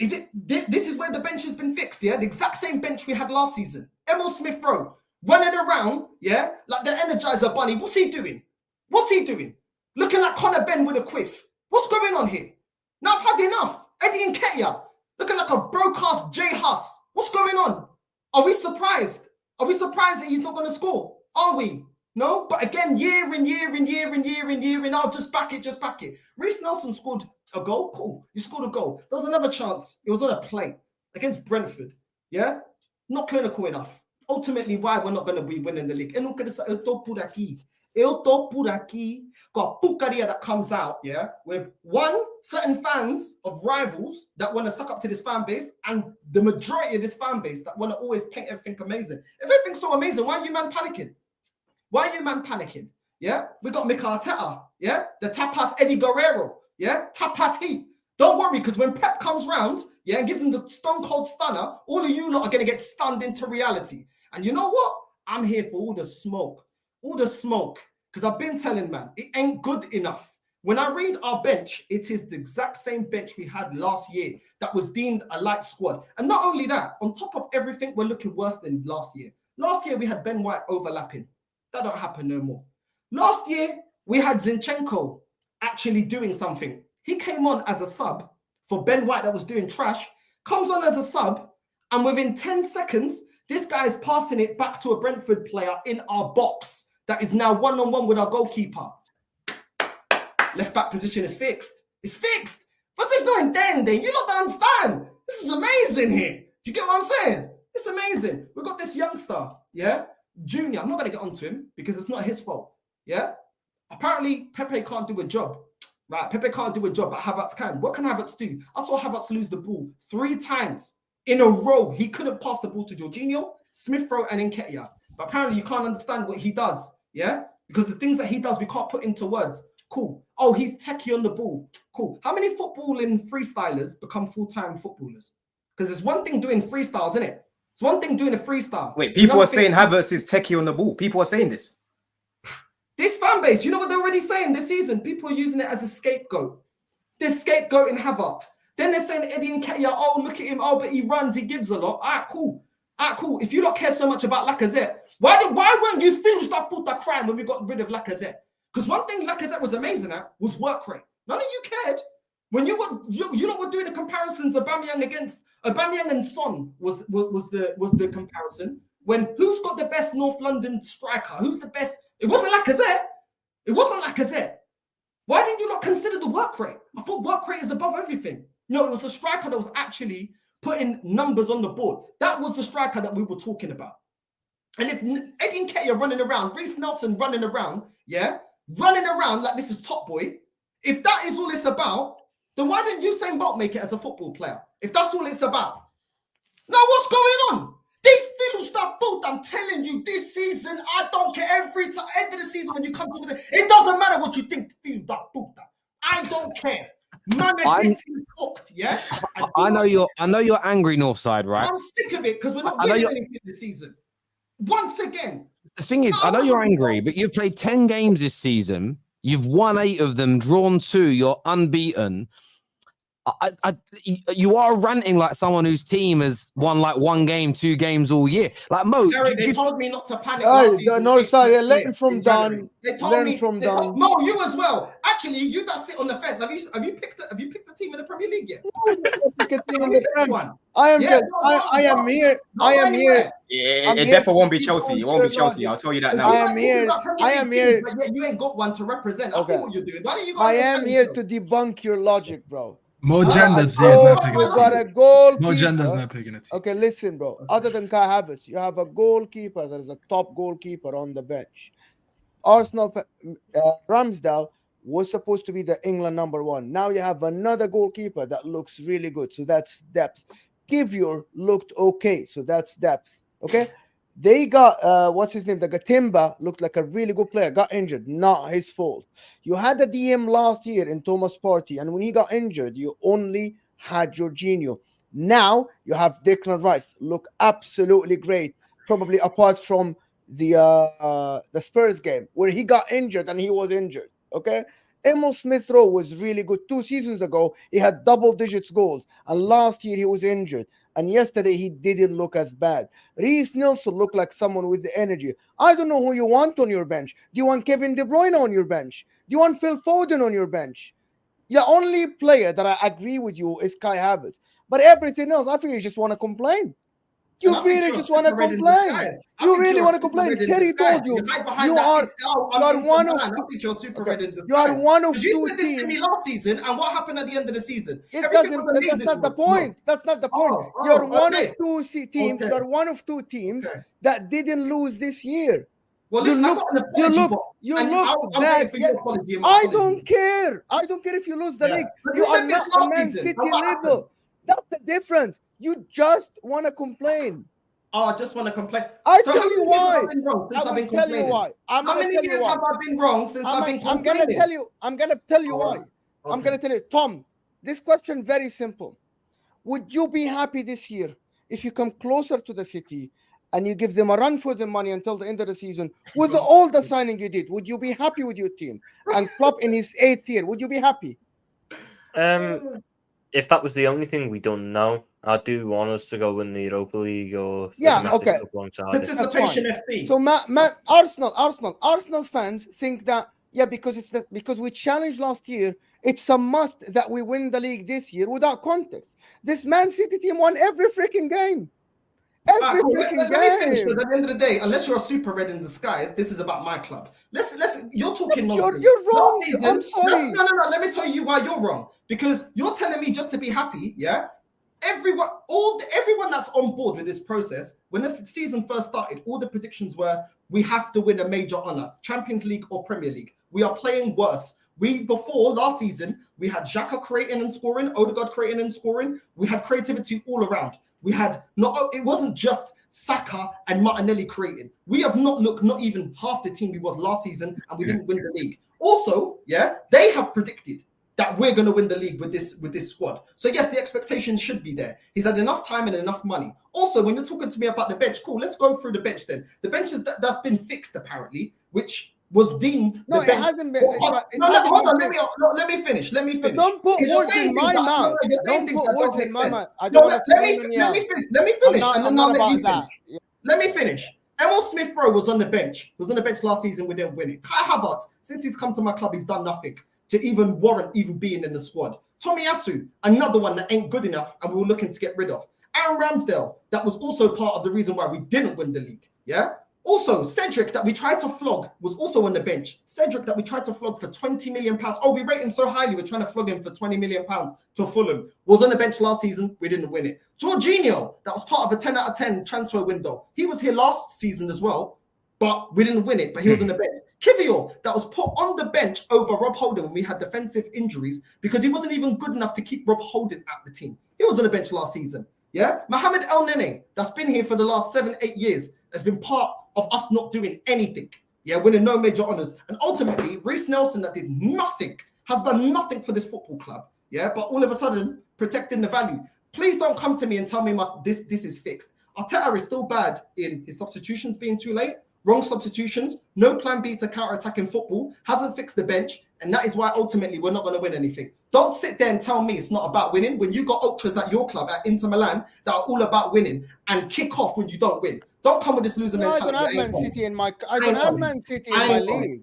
Is it? This is where the bench has been fixed, yeah? The exact same bench we had last season. Emil Smith-Rowe running around, yeah? Like the Energizer Bunny. What's he doing? What's he doing? Looking like Conor Ben with a quiff. What's going on here? Now I've had enough. Eddie Nketiah looking like a broadcast Jay Huss. What's going on? Are we surprised? Are we surprised that he's not going to score? Are we? No? But again, year in, I'll just back it. Reece Nelson scored a goal. Cool. He scored a goal. There was another chance. It was on a plate against Brentford. Yeah? Not clinical enough. Ultimately, why we're not going to be winning the league. Eu tô por aqui, got a pucaria that comes out, yeah, with certain fans of rivals that want to suck up to this fan base, and the majority of this fan base that want to always paint everything amazing. If everything's so amazing, why are you man panicking? Why are you man panicking? Yeah, we got Mikel Arteta, yeah, the tapas Eddie Guerrero, yeah, tapas heat. Don't worry, because when Pep comes round, yeah, and gives him the stone cold stunner, all of you lot are going to get stunned into reality. And you know what? I'm here for all the smoke. All the smoke, because I've been telling, man, it ain't good enough. When I read our bench, it is the exact same bench we had last year that was deemed a light squad. And not only that, on top of everything, we're looking worse than last year. Last year we had Ben White overlapping. That don't happen no more. Last year we had Zinchenko actually doing something. He came on as a sub for Ben White that was doing trash, comes on as a sub, and within 10 seconds, this guy is passing it back to a Brentford player in our box that is now one-on-one with our goalkeeper. Left back position is fixed. It's fixed. But there's no intending. You don't understand. This is amazing here. Do you get what I'm saying? It's amazing. We've got this youngster, yeah? Junior. I'm not going to get onto him because it's not his fault, yeah? Apparently, Pepe can't do a job, right? Pepe can't do a job, but Havertz can. What can Havertz do? I saw Havertz lose the ball 3 times in a row. He couldn't pass the ball to Jorginho, Smith Rowe, and Nketiah. But apparently, you can't understand what he does, yeah? Because the things that he does, we can't put into words. Cool. Oh, he's techie on the ball. Cool. How many footballing freestylers become full-time footballers? Because it's one thing doing freestyles, isn't it? It's one thing doing a freestyle. Wait, people are saying Havertz is techie on the ball. People are saying this. This fan base, you know what they're already saying this season? People are using it as a scapegoat. They're scapegoating Havertz. Then they're saying Eddie Nketiah, oh, look at him. Oh, but he runs, he gives a lot. All right, cool. All right, cool. If you lot care so much about Lacazette, why weren't you finished that puta crime when we got rid of Lacazette? Because one thing Lacazette was amazing at was work rate. None of you cared. When you lot were doing the comparisons, Aubameyang and Son was the comparison. When who's got the best North London striker? Who's the best? It wasn't Lacazette. It wasn't Lacazette. Why didn't you not consider the work rate? I thought work rate is above everything. No, it was a striker that was actually putting numbers on the board. That was the striker that we were talking about. And if Eddie Nketiah running around, Reece Nelson running around, yeah, running around like this is Top Boy, if that is all it's about, then why didn't Usain Bolt make it as a football player? If that's all it's about. Now what's going on? These fiddles that boot, I'm telling you, this season, I don't care. Every time, end of the season, when you come to it doesn't matter what you think, fiddles that boot. I don't care. Man, gets hooked, yeah? I know you're angry, Northside, right? I'm sick of it because we're not winning anything this season. Once again. The thing is, I know you're angry, but you've played 10 games this season. You've won 8 of them, drawn 2. You're unbeaten. You are ranting like someone whose team has won like 1 game, 2 games all year. Like Mo, Terry, they told me not to panic. Northside, learn from Dan. They told me from Dan. Mo, you as well. Actually, you that sit on the fence. Have you picked the team in the Premier League yet? I am here. Yeah, it definitely won't be Chelsea. It won't be Chelsea. I'll tell you that now. I am here. But you ain't got one to represent. I see what you're doing. Why don't you? I am here to debunk your logic, bro. Mo Genda's not picking You it. got a goalkeeper. Mo Genda's not picking it. Okay, listen, bro. Other than Kai Havertz, you have a goalkeeper that is a top goalkeeper on the bench. Arsenal, Ramsdale was supposed to be the England #1. Now you have another goalkeeper that looks really good. So that's depth. Kivior looked okay. So that's depth. Okay. They got what's his name? The Gatimba looked like a really good player. Got injured, not his fault. You had a DM last year in Thomas Partey, and when he got injured, you only had Jorginho. Now you have Declan Rice, look absolutely great. Probably apart from the Spurs game where he got injured and he was injured. Okay, Emil Smith Rowe was really good 2 seasons ago. He had double digits goals, and last year he was injured. And yesterday he didn't look as bad. Reece Nelson looked like someone with the energy. I don't know who you want on your bench. Do you want Kevin De Bruyne on your bench? Do you want Phil Foden on your bench? The only player that I agree with you is Kai Havertz. But everything else, I think you just want to complain. You really just want to complain. You really want to complain. Terry told you you are one of two. You are one of 2 You said this teams. to me last season, and what happened at the end of the season? That's not the point. That's not the point. You're one of 2 teams. Okay. You're one of 2 teams that didn't lose this year. Well, listen, I got an apology box, You and looked I'm bad. waiting for your apology and my I apology. don't care. I don't care if you lose the league. But You you are said this not a last Man season. City Now what happened? level. That's the difference. You just want to complain. Oh, I just want to complain. I So tell how you many years why. have I been wrong since I I've been will tell you complaining? why. How many years have I been wrong since I've been I'm complaining? gonna tell you. I'm gonna tell you why. I'm Okay. gonna tell you, Tom. This question very simple. Would you be happy this year if you come closer to the City and you give them a run for the money until the end of the season with all the signing you did? Would you be happy with your team? And Klopp in his 8th year, would you be happy? if that was the only thing we don't know, I do want us to go win the Europa League or the Yeah, domestic okay. cup alongside it. Participation FC. So, Arsenal fans think that because we challenged last year, it's a must that we win the league this year without context. This Man City team won every freaking game. Every Cool. freaking Let me finish, game. because at the end of the day, unless you're a super red in disguise, this is about my club. You're talking nonsense. You're wrong. Last season- I'm sorry. No. Let me tell you why you're wrong. Because you're telling me just to be happy, yeah? Everyone that's on board with this process, when the season first started, all the predictions were we have to win a major honor, Champions League or Premier League. We are playing worse. Before last season, we had Xhaka creating and scoring, Odegaard creating and scoring. We had creativity all around. It wasn't just Saka and Martinelli creating. We have not looked not even half the team we was last season, and we didn't win the league. Also, yeah, they have predicted that we're going to win the league with this squad. So yes, the expectation should be there. He's had enough time and enough money. Also, when you're talking to me about the bench, cool, let's go through the bench then. The bench that's been fixed apparently, which was deemed. No, the it bench. hasn't been. Hold on. Let me finish. But don't put You're words saying in things my that- mouth. you're saying Don't things put that words don't in make my sense. mouth. I No, don't let want to me finish. Let me finish, and then I'll let you finish. Yeah. Let me finish. Emil Smith-Rowe was on the bench. He was on the bench last season. We didn't win it. Kai Havertz, since he's come to my club, he's done nothing to even warrant even being in the squad. Tomiyasu, another one that ain't good enough, and we were looking to get rid of. Aaron Ramsdale, that was also part of the reason why we didn't win the league. Yeah. Also, Cedric, that we tried to flog, was also on the bench. Cedric, that we tried to flog for £20 million. Oh, we rate him so highly, we're trying to flog him for £20 million to Fulham. Was on the bench last season, we didn't win it. Jorginho, that was part of a 10 out of 10 transfer window. He was here last season as well, but we didn't win it, but he was on the bench. Kivior, that was put on the bench over Rob Holding when we had defensive injuries because he wasn't even good enough to keep Rob Holding at the team. He was on the bench last season. Yeah, Mohamed El Nene, that's been here for the last 7-8 years, has been part of us not doing anything. Yeah, winning no major honors. And ultimately, Reece Nelson, that did nothing, has done nothing for this football club. Yeah, but all of a sudden, protecting the value. Please don't come to me and tell me this is fixed. Arteta is still bad in his substitutions being too late. Wrong substitutions, no plan B to counter-attacking football, hasn't fixed the bench, and that is why ultimately we're not going to win anything. Don't sit there and tell me it's not about winning when you got ultras at your club, at Inter Milan, that are all about winning and kick off when you don't win. Don't come with this loser mentality. I don't have Man City in my league. I don't have Man City in my league.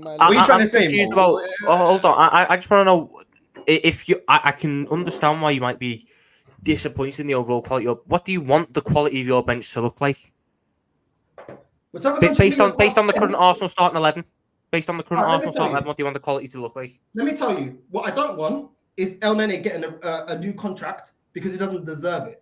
What are you trying to say? Hold on, I just want to know if you. I can understand why you might be disappointed in the overall quality. What do you want the quality of your bench to look like? Based on the current Arsenal starting 11. Based on the current Arsenal starting 11, what do you want the quality to look like? Let me tell you, what I don't want is El Nene getting a new contract because he doesn't deserve it.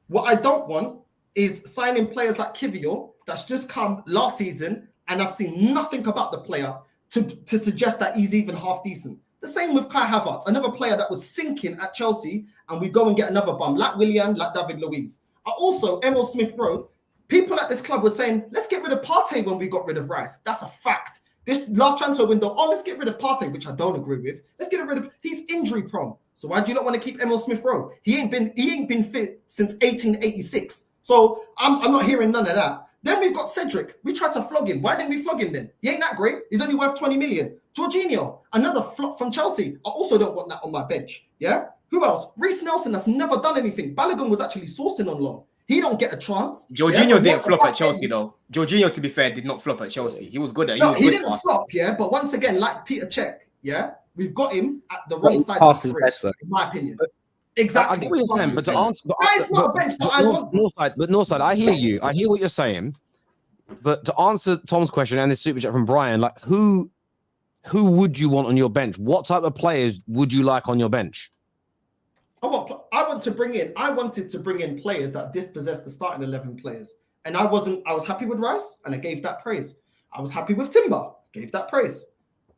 What I don't want is signing players like Kivior that's just come last season and I've seen nothing about the player to suggest that he's even half decent. The same with Kai Havertz, another player that was sinking at Chelsea, and we go and get another bum like Willian, like David Luiz. Also, Emil Smith-Rowe, people at this club were saying, let's get rid of Partey when we got rid of Rice. That's a fact. This last transfer window, let's get rid of Partey, which I don't agree with. Let's get rid of, he's injury prone. So why do you not want to keep Emil Smith-Rowe? He ain't been fit since 1886. So I'm not hearing none of that. Then we've got Cedric. We tried to flog him. Why didn't we flog him then? He ain't that great. He's only worth 20 million. Jorginho, another flop from Chelsea. I also don't want that on my bench. Yeah? Who else? Reece Nelson, that's never done anything. Balogun was actually sourcing on loan. He don't get a chance. Jorginho didn't flop at Chelsea, though. Jorginho, to be fair, did not flop at Chelsea. He was good at. He didn't flop, yeah. But once again, like Peter Cech, yeah, we've got him at the wrong side of the bridge, in my opinion. Exactly. I get what you're saying, but to answer, Northside, I hear you. I hear what you're saying, but to answer Tom's question and this super chat from Brian, like who would you want on your bench? What type of players would you like on your bench? I wanted to bring in players that dispossess the starting 11 players. And I was happy with Rice and I gave that praise. I was happy with Timber, gave that praise.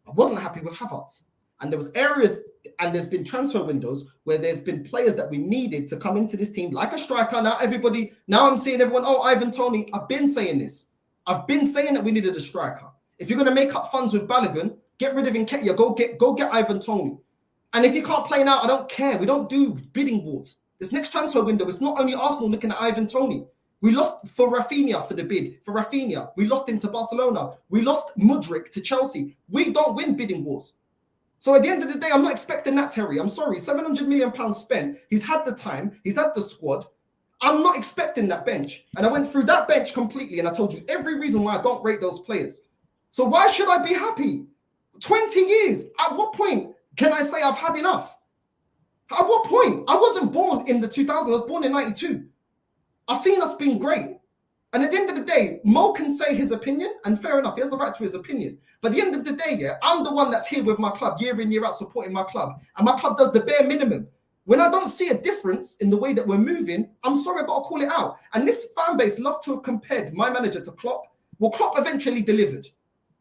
I wasn't happy with Havertz. And there was areas and there's been transfer windows where there's been players that we needed to come into this team like a striker. Now I'm seeing everyone, Ivan Toney. I've been saying this. I've been saying that we needed a striker. If you're going to make up funds with Balogun, get rid of Nketiah, go get Ivan Toney. And if you can't play now, I don't care. We don't do bidding wars. This next transfer window, it's not only Arsenal looking at Ivan Toney. We lost for Rafinha for the bid. For Rafinha, we lost him to Barcelona. We lost Mudryk to Chelsea. We don't win bidding wars. So at the end of the day, I'm not expecting that, Terry. I'm sorry. £700 million spent. He's had the time. He's had the squad. I'm not expecting that bench. And I went through that bench completely, and I told you every reason why I don't rate those players. So why should I be happy? 20 years. At what point can I say I've had enough? At what point? I wasn't born in the 2000s. I was born in 92. I've seen us being great. And at the end of the day, Mo can say his opinion, and fair enough, he has the right to his opinion. But at the end of the day, yeah, I'm the one that's here with my club, year in, year out, supporting my club. And my club does the bare minimum. When I don't see a difference in the way that we're moving, I'm sorry, I've got to call it out. And this fan base love to have compared my manager to Klopp. Well, Klopp eventually delivered.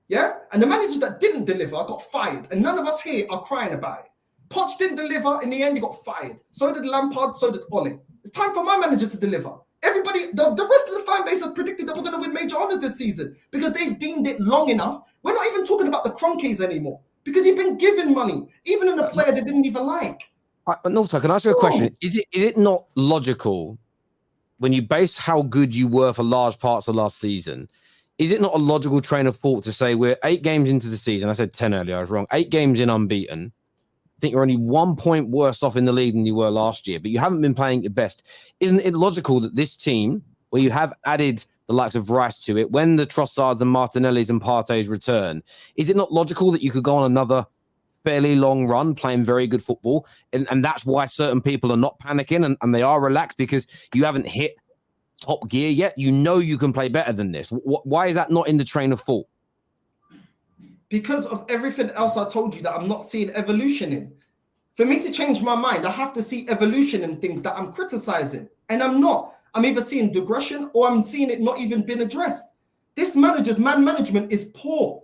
Yeah? And the managers that didn't deliver got fired. And none of us here are crying about it. Poch didn't deliver. In the end, he got fired. So did Lampard. So did Ole. It's time for my manager to deliver. Everybody, the rest of the fan base have predicted that we're going to win major honours this season because they've deemed it long enough. We're not even talking about the Cronkies anymore because he's been given money, even in a player they didn't even like. Northside, can I ask you a question? Is it not logical when you base how good you were for large parts of last season? Is it not a logical train of thought to say we're 8 games into the season? I said 10 earlier, I was wrong. 8 games in unbeaten. I think you're only 1 point worse off in the league than you were last year, but you haven't been playing your best. Isn't it logical that this team, where you have added the likes of Rice to it, when the Trossards and Martinellis and Partey's return, is it not logical that you could go on another fairly long run playing very good football? And that's why certain people are not panicking and they are relaxed because you haven't hit top gear yet. You know you can play better than this. Why is that not in the train of thought? Because of everything else I told you that I'm not seeing evolution in. For me to change my mind, I have to see evolution in things that I'm criticizing. And I'm not. I'm either seeing digression or I'm seeing it not even been addressed. This manager's man management is poor.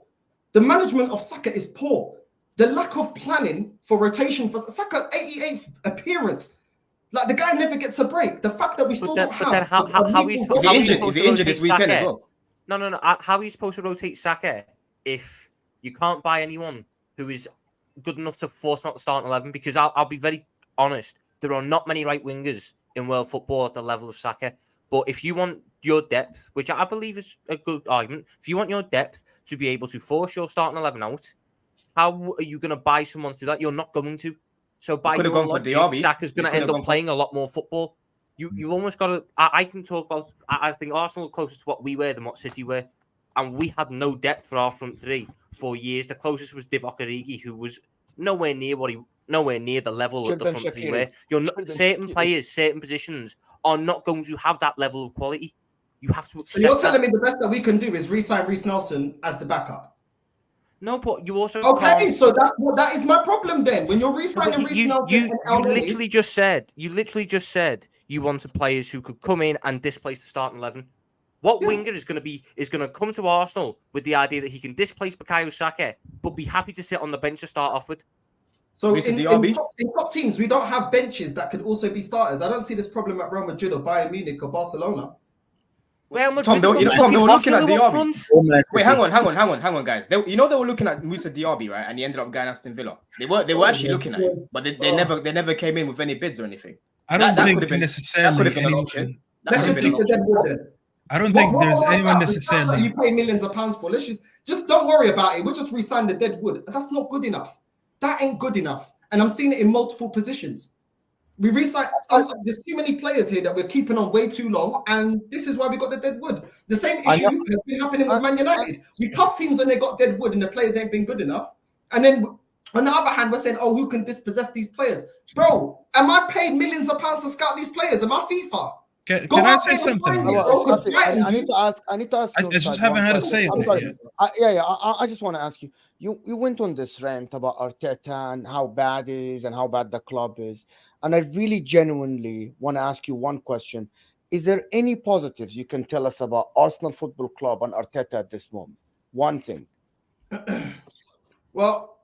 The management of Saka is poor. The lack of planning for rotation for Saka, 88th appearance. Like the guy never gets a break. The fact that we still don't have. Then how Is he injured this weekend as well? No. How are you supposed to rotate Saka if you can't buy anyone who is good enough to force him out the starting 11? Because I'll be very honest, there are not many right wingers in world football at the level of Saka. But if you want your depth, which I believe is a good argument, if you want your depth to be able to force your starting 11 out, how are you going to buy someone to do that? You're not going to. So by your logic, Saka's going to end up playing a lot more football. You've almost got to. I can talk about. I think Arsenal are closest to what we were than what City were, and we had no depth for our front three for years. The closest was Divock Origi, who was nowhere near the level of the front three were. You're not certain players, certain positions are not going to have that level of quality. You have to accept. So you're telling me the best that we can do is re-sign Reece Nelson as the backup? No, but you also okay. So that is my problem then. When you're re-signing Reece Nelson, you literally just said you wanted players who could come in and displace the starting 11. What winger is going to come to Arsenal with the idea that he can displace Bukayo Saka, but be happy to sit on the bench to start off with? So in top teams, we don't have benches that could also be starters. I don't see this problem at Real Madrid or Bayern Munich or Barcelona. Tom, they were looking at Diaby. Wait, hang on, guys. They were looking at Moussa Diaby, right? And he ended up going Aston Villa. They were actually looking at him, but they never came in with any bids or anything. I don't think necessarily anyone. Let's just keep the dead wood then. I don't think there's anyone necessarily. You pay millions of pounds for. Let's just don't worry about it. We'll just re-sign the dead wood. That's not good enough. That ain't good enough. And I'm seeing it in multiple positions. We resign. There's too many players here that we're keeping on way too long, and this is why we got the dead wood. The same issue has been happening with Man United. We cuss teams when they got dead wood and the players ain't been good enough. And then on the other hand, we're saying, "Oh, who can dispossess these players?" Bro, am I paid millions of pounds to scout these players? Am I FIFA? Can I say something? I need to ask. I just haven't had to say it. I just want to ask you. You went on this rant about Arteta and how bad it is and how bad the club is. And I really genuinely want to ask you one question. Is there any positives you can tell us about Arsenal Football Club and Arteta at this moment? One thing. Well,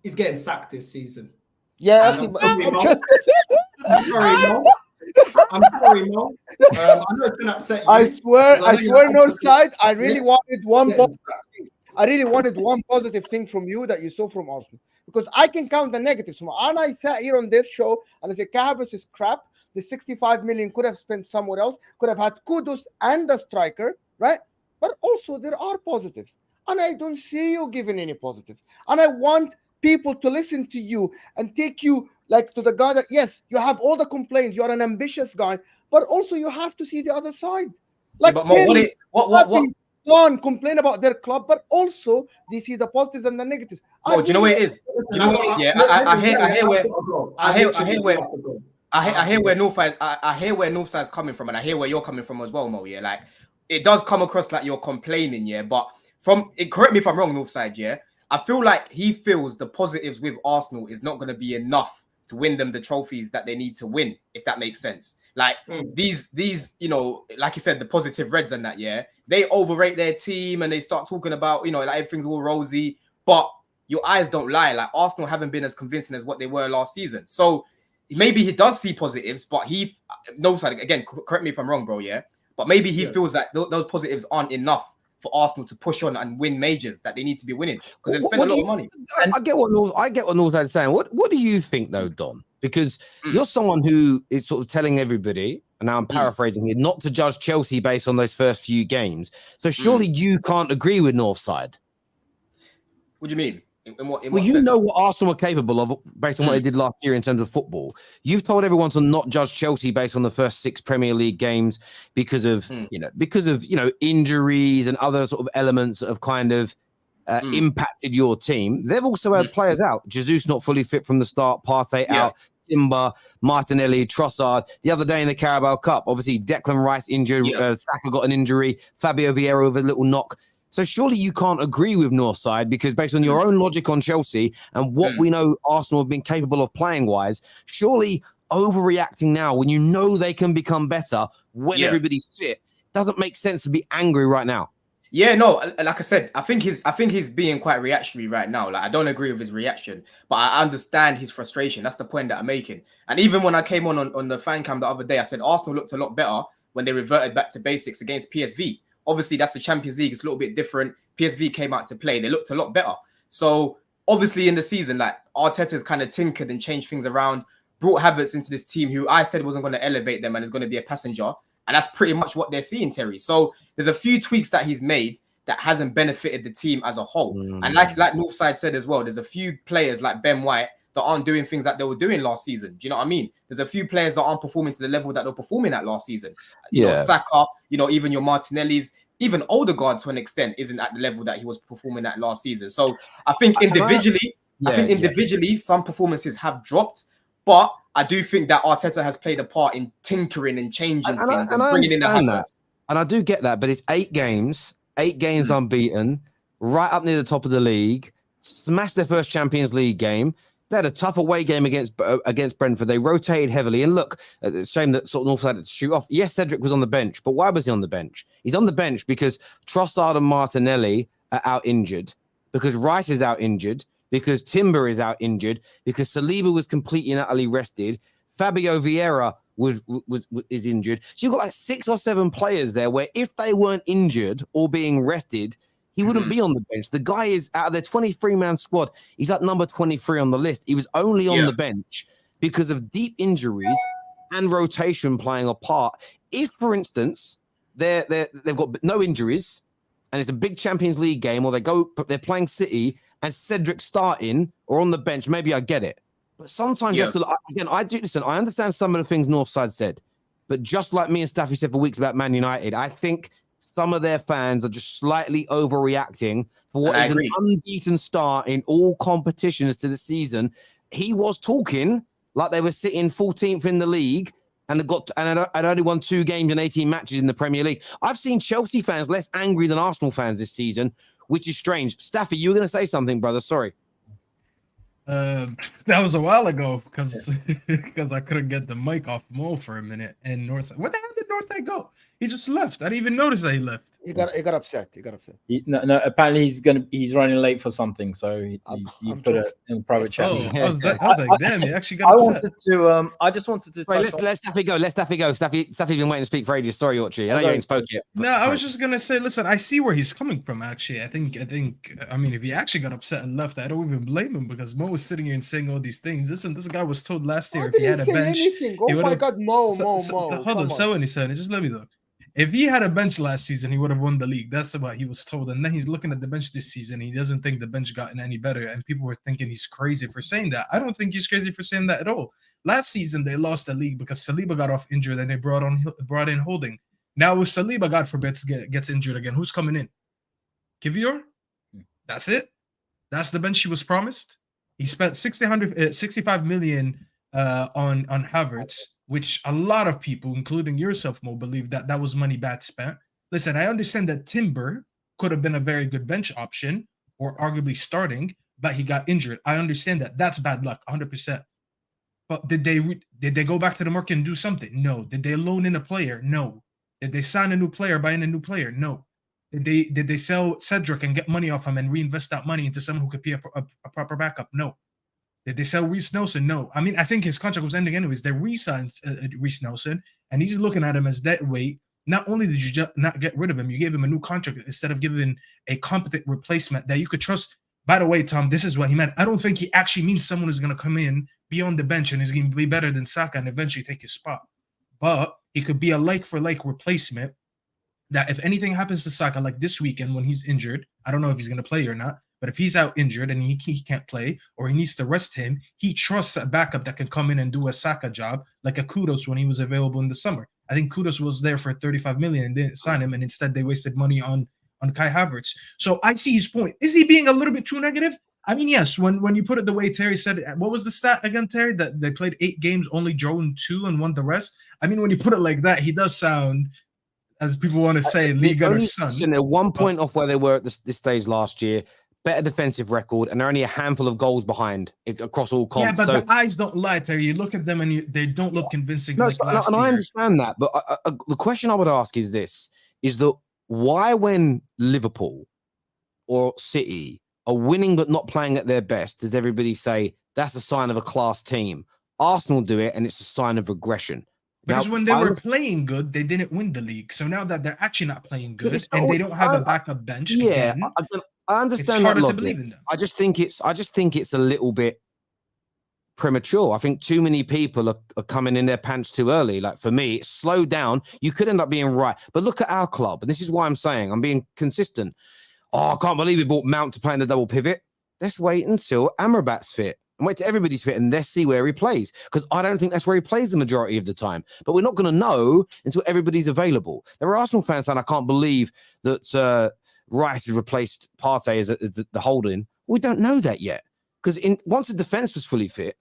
he's getting sacked this season. Yeah. I'm sorry, Mo. I know it's gonna upset you. I swear, Northside, I really wanted one positive thing from you that you saw from Arsenal, because I can count the negatives. And I sat here on this show and I said, Cavs is crap. The 65 million could have spent somewhere else, could have had Kudus and the striker, right? But also there are positives, and I don't see you giving any positives. And I want people to listen to you and take you like to the guy that, yes, you have all the complaints, you are an ambitious guy, but also you have to see the other side. Like, but Mo, what Don complain about their club, but also they see the positives and the negatives. do you know what it is? Do you know what it is? Yeah, I hear where Northside's coming from, and I hear where you're coming from as well, Mo. Yeah, like it does come across like you're complaining, yeah. But correct me if I'm wrong, Northside, yeah. I feel like he feels the positives with Arsenal is not going to be enough to win them the trophies that they need to win, if that makes sense. Like these, you know, like you said, the positive Reds and that, yeah, they overrate their team and they start talking about, you know, like everything's all rosy. But your eyes don't lie. Like Arsenal haven't been as convincing as what they were last season. So maybe he does see positives, but Northside, again, correct me if I'm wrong, bro, yeah. But maybe he feels that those positives aren't enough for Arsenal to push on and win majors that they need to be winning because they've spent a lot of money. I get what Northside's saying. What do you think though, Don? Because you're someone who is sort of telling everybody, and now I'm paraphrasing here, not to judge Chelsea based on those first few games. So surely you can't agree with Northside. What do you mean? Well, you know what Arsenal are capable of based on what they did last year in terms of football. You've told everyone to not judge Chelsea based on the first 6 Premier League games because of injuries and other sort of elements that have kind of impacted your team. They've also had players out. Jesus not fully fit from the start, Partey out, Timber, Martinelli, Trossard. The other day in the Carabao Cup, obviously Declan Rice injured, Saka got an injury, Fabio Vieira with a little knock. So surely you can't agree with Northside because based on your own logic on Chelsea and what we know Arsenal have been capable of playing-wise, surely overreacting now when you know they can become better when everybody's fit doesn't make sense to be angry right now. Yeah, no, like I said, I think he's being quite reactionary right now. Like I don't agree with his reaction, but I understand his frustration. That's the point that I'm making. And even when I came on the fan cam the other day, I said Arsenal looked a lot better when they reverted back to basics against PSV. Obviously, that's the Champions League. It's a little bit different. PSV came out to play. They looked a lot better. So obviously in the season, like Arteta's kind of tinkered and changed things around, brought Havertz into this team who I said wasn't going to elevate them and is going to be a passenger. And that's pretty much what they're seeing, Terry. So there's a few tweaks that he's made that hasn't benefited the team as a whole. And like Northside said as well, there's a few players like Ben White that aren't doing things that they were doing last season. Do you know what I mean? There's a few players that aren't performing to the level that they're performing at last season. You know, Saka, you know, even your Martinellis, even Odegaard to an extent isn't at the level that he was performing at last season. So I think individually, some performances have dropped, but I do think that Arteta has played a part in tinkering and changing things and bringing in the Havertz. And I do get that, but it's 8 games unbeaten, right up near the top of the league, smashed their first Champions League game. They had a tough away game against Brentford. They rotated heavily. And look, it's a shame that sort of Northside had to shoot off. Yes, Cedric was on the bench, but why was he on the bench? He's on the bench because Trossard and Martinelli are out injured, because Rice is out injured, because Timber is out injured, because Saliba was completely and utterly rested. Fabio Vieira is injured. So you've got like 6 or 7 players there where if they weren't injured or being rested, he wouldn't be on the bench. The guy is out of their 23-man squad. He's at number 23 on the list. He was only on the bench because of deep injuries and rotation playing a part. If, for instance, they've got no injuries and it's a big Champions League game, or they're playing City and Cedric starting or on the bench, maybe I get it. But sometimes you have to, again, I understand some of the things Northside said, but just like me and Staffy said for weeks about Man United, I think some of their fans are just slightly overreacting for what is an unbeaten start in all competitions to the season. He was talking like they were sitting 14th in the league and had only won 2 games and 18 matches in the Premier League. I've seen Chelsea fans less angry than Arsenal fans this season, which is strange. Staffy, you were going to say something, brother. Sorry. That was a while ago because I couldn't get the mic off Mo for a minute. And Northside, where the hell did Northside go? He just left. I didn't even notice that he left. He got upset. No, apparently he's running late for something, so he put it in the private chat. I was like, damn, he actually got upset. I just wanted to. Wait, let Staffy go. Staffy's been waiting to speak for ages. Sorry, Orchie. I know you ain't spoke yet. No, I was just gonna say, listen, I see where he's coming from. Actually, I mean, if he actually got upset and left, I don't even blame him because Mo was sitting here and saying all these things. Listen, this guy was told last year if he had a bench. Oh my God, Mo. Hold on, so when he said it, just let me though. If he had a bench last season, he would have won the league. That's what he was told. And then he's looking at the bench this season. He doesn't think the bench gotten any better. And people were thinking he's crazy for saying that. I don't think he's crazy for saying that at all. Last season, they lost the league because Saliba got off injured and they brought in Holding. Now, if Saliba, God forbid, gets injured again, who's coming in? Kivior? That's it. That's the bench he was promised. He spent 65 million on Havertz, which a lot of people, including yourself, Mo, believe that was money bad spent. Listen, I understand that Timber could have been a very good bench option or arguably starting, but he got injured. I understand that. That's bad luck, 100%. But did they go back to the market and do something? No. Did they loan in a player? No. Did they sign a new player, buy in a new player? No. Did they sell Cedric and get money off him and reinvest that money into someone who could be a proper backup? No. Did they sell Reece Nelson? No. I mean, I think his contract was ending anyways. They re-signed Reece Nelson, and he's looking at him as dead weight. Not only did you not get rid of him, you gave him a new contract instead of giving a competent replacement that you could trust. By the way, Tom, this is what he meant. I don't think he actually means someone is going to come in, be on the bench, and is going to be better than Saka and eventually take his spot. But he could be a like-for-like replacement that if anything happens to Saka, like this weekend when he's injured, I don't know if he's going to play or not, but if he's out injured and he can't play or he needs to rest him, he trusts a backup that can come in and do a Saka job, like a Kudos when he was available in the summer. I think Kudos was there for 35 million and didn't sign him, and instead they wasted money on Kai Havertz. So I see his point. Is he being a little bit too negative? I mean, yes, when you put it the way Terry said it, what was the stat again, Terry? That they played 8 games, only drawn 2 and won the rest? I mean, when you put it like that, he does sound, as people want to say, Liga or son. They're 1 point off where they were at this stage last year. Better defensive record, and they're only a handful of goals behind across all comps. Yeah, but the eyes don't lie, Terry. You look at them and they don't look convincing. No, like last and year. I understand that, but the question I would ask is this: is that why, when Liverpool or City are winning but not playing at their best, does everybody say that's a sign of a class team? Arsenal do it, and it's a sign of regression. Because when they were playing good, they didn't win the league. So now that they're actually not playing good and they don't have a backup bench, again, I understand. It's harder that to believe in them. I just think it's a little bit premature. I think too many people are coming in their pants too early. Like for me, it's slowed down. You could end up being right, but look at our club, and this is why I'm saying I'm being consistent. Oh, I can't believe we bought Mount to play in the double pivot. Let's wait until Amrabat's fit and wait till everybody's fit and let's see where he plays. Because I don't think that's where he plays the majority of the time. But we're not going to know until everybody's available. There are Arsenal fans saying, I can't believe that Rice has replaced Partey as the holding. We don't know that yet. Because once the defence was fully fit,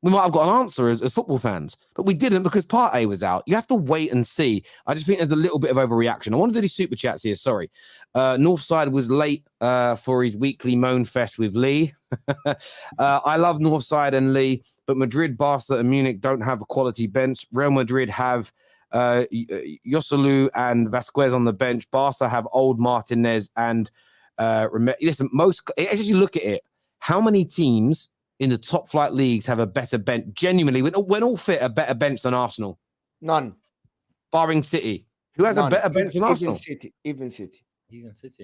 we might have got an answer as football fans, but we didn't because Partey was out. You have to wait and see. I just think there's a little bit of overreaction. I want to do these super chats here. Sorry. Northside was late for his weekly moan fest with Lee. I love Northside and Lee, but Madrid, Barca, and Munich don't have a quality bench. Real Madrid have Joselu and Vasquez on the bench. Barca have old Martinez and listen, as you look at it, how many teams in the top flight leagues have a better bench? Genuinely, when all fit, a better bench than Arsenal? None. Barring City. Who has a better bench than Arsenal? Even City,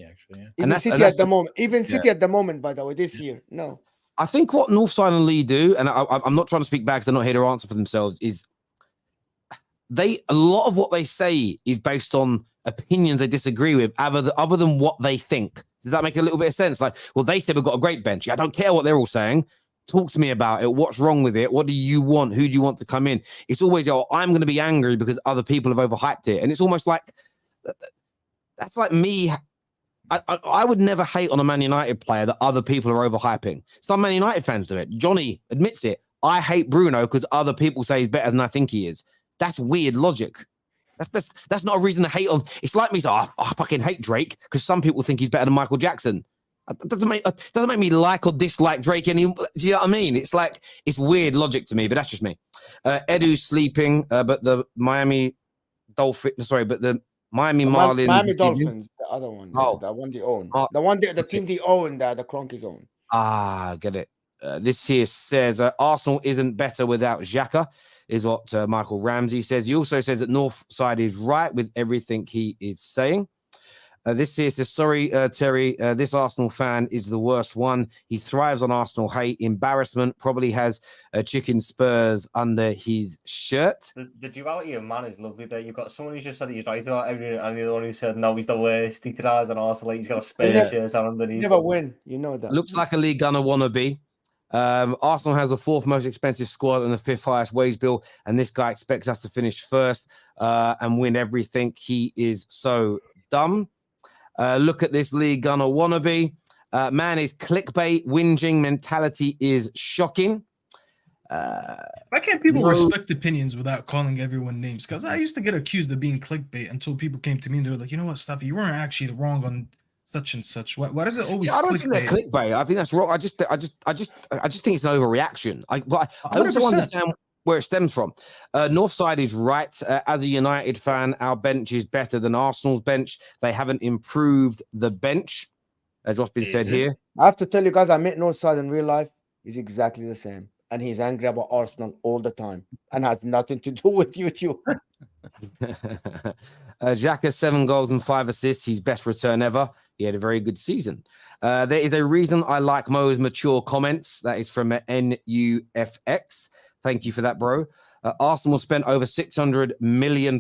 actually. Yeah. Even City at the moment. Even City at the moment, by the way, this year. No. I think what Northside and Lee do, and I'm not trying to speak back because they're not here to answer for themselves, is a lot of what they say is based on opinions they disagree with, other than what they think. Does that make a little bit of sense? Like, well, they said we've got a great bench. I don't care what they're all saying. Talk to me about it. What's wrong with it? What do you want? Who do you want to come in? It's always, I'm going to be angry because other people have overhyped it. And it's almost like, that's like me. I would never hate on a Man United player that other people are overhyping. Some Man United fans do it. Johnny admits it. I hate Bruno because other people say he's better than I think he is. That's weird logic. That's not a reason to hate on. It's like me saying, I fucking hate Drake because some people think he's better than Michael Jackson. It doesn't make me like or dislike Drake any. Do you know what I mean? It's like, it's weird logic to me, but that's just me. Edu's sleeping, but the Miami Marlins. Miami Dolphins, the other one. The one they own. The team they own, the Cronkies own. Get it. This here says Arsenal isn't better without Xhaka, is what Michael Ramsey says. He also says that Northside is right with everything he is saying. This here says, sorry, Terry, this Arsenal fan is the worst one. He thrives on Arsenal hate. Embarrassment, probably has a chicken Spurs under his shirt. The duality of man is lovely there. You've got someone who just said he's right about everything, and the other one who said, no, he's the worst. He thrives on Arsenal hate. He's got a Spurs shirt on underneath. Never win. You know that. Looks like a league gunner wannabe. Arsenal has the 4th most expensive squad and the 5th highest wage bill, and this guy expects us to finish first and win everything. He is so dumb. Look at this league gunner wannabe. Man is clickbait. Whinging mentality is shocking. Why can't people respect opinions without calling everyone names? Because I used to get accused of being clickbait until people came to me and they were like, you know what, Staffy, you weren't actually wrong on such and such. Why does it always I don't think they're clickbait. I think that's wrong. I just think it's an overreaction. I also 100%. understand where it stems from. Northside is right. As a United fan, our bench is better than Arsenal's bench. They haven't improved the bench, as what's been said here. I have to tell you guys, I met Northside in real life. He's exactly the same. And he's angry about Arsenal all the time and has nothing to do with YouTube. Xhaka, 7 goals and 5 assists. His best return ever. He had a very good season. There is a reason I like Mo's mature comments. That is from NUFX. Thank you for that, bro. Arsenal spent over £600 million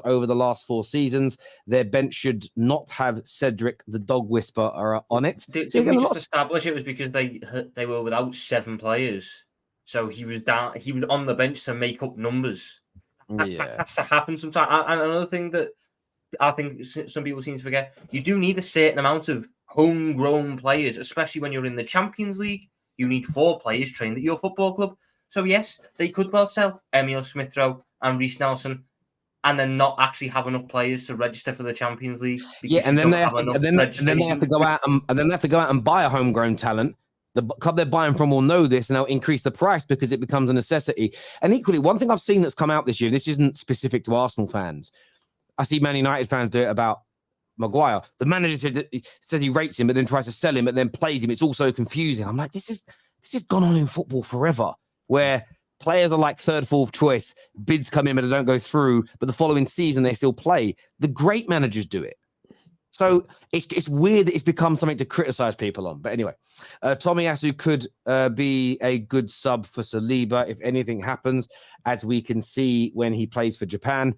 over the last 4 seasons. Their bench should not have Cedric, the dog whisperer, on it. Did we just establish it was because they were without 7 players? So he was down. He was on the bench to make up numbers. That has to happen sometimes. And another thing that I think some people seem to forget: you do need a certain amount of homegrown players, especially when you're in the Champions League. You need 4 players trained at your football club. So yes, they could well sell Emil Smith-Rowe and Reece Nelson, and then not actually have enough players to register for the Champions League. Yeah, and then they have to go out and buy a homegrown talent. The club they're buying from will know this, and they'll increase the price because it becomes a necessity. And equally, one thing I've seen that's come out this year, this isn't specific to Arsenal fans. I see Man United fans do it about Maguire. The manager says he rates him, but then tries to sell him, but then plays him. It's all so confusing. I'm like, this has gone on in football forever, where players are like 3rd, 4th choice. Bids come in, but they don't go through. But the following season, they still play. The great managers do it. So it's weird that it's become something to criticize people on. But anyway, Tomiyasu could be a good sub for Saliba if anything happens, as we can see when he plays for Japan.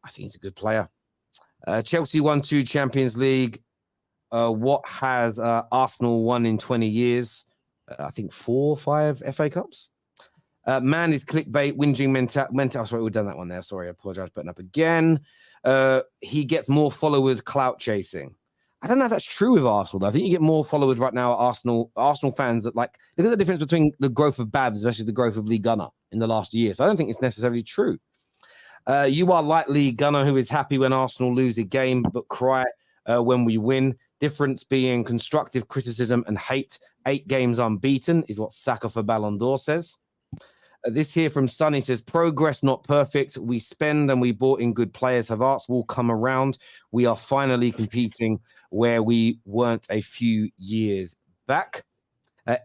I think he's a good player. Chelsea won 2 Champions League. What has Arsenal won in 20 years? I think 4 or 5 FA Cups. Man is clickbait, whinging mental. Sorry, we've done that one there. Sorry, I apologize. Putting up again. He gets more followers, clout chasing. I don't know if that's true with Arsenal, though. I think you get more followers right now at Arsenal fans that look at the difference between the growth of Babs versus the growth of Lee Gunner in the last year. So I don't think it's necessarily true. You are like Lee Gunner, who is happy when Arsenal lose a game, but cry when we win. Difference being constructive criticism and hate. 8 games unbeaten is what Saka for Ballon d'Or says. This here from Sonny says, progress not perfect. We spend and we bought in good players. Have Arsenal come around? We are finally competing where we weren't a few years back.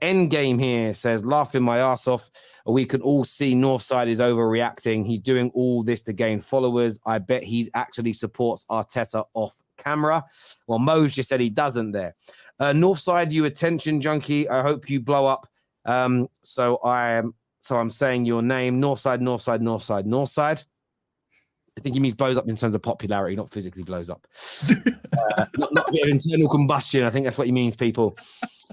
Endgame here says, laughing my ass off. We can all see Northside is overreacting. He's doing all this to gain followers. I bet he's actually supports Arteta off camera. Well, Mo's just said he doesn't there. Northside, you attention junkie. I hope you blow up. So I'm saying your name, Northside, Northside, Northside, Northside. I think he means blows up in terms of popularity, not physically blows up. Not a bit of internal combustion. I think that's what he means, people.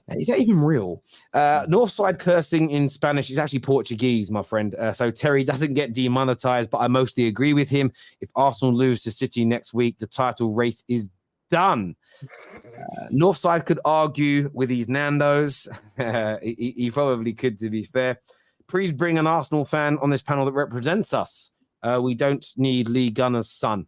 Is that even real? Northside cursing in Spanish is actually Portuguese, my friend. So Terry doesn't get demonetized, but I mostly agree with him. If Arsenal lose to City next week, the title race is done. Northside could argue with these Nandos. He probably could, to be fair. Please bring an Arsenal fan on this panel that represents us. We don't need Lee Gunner's son.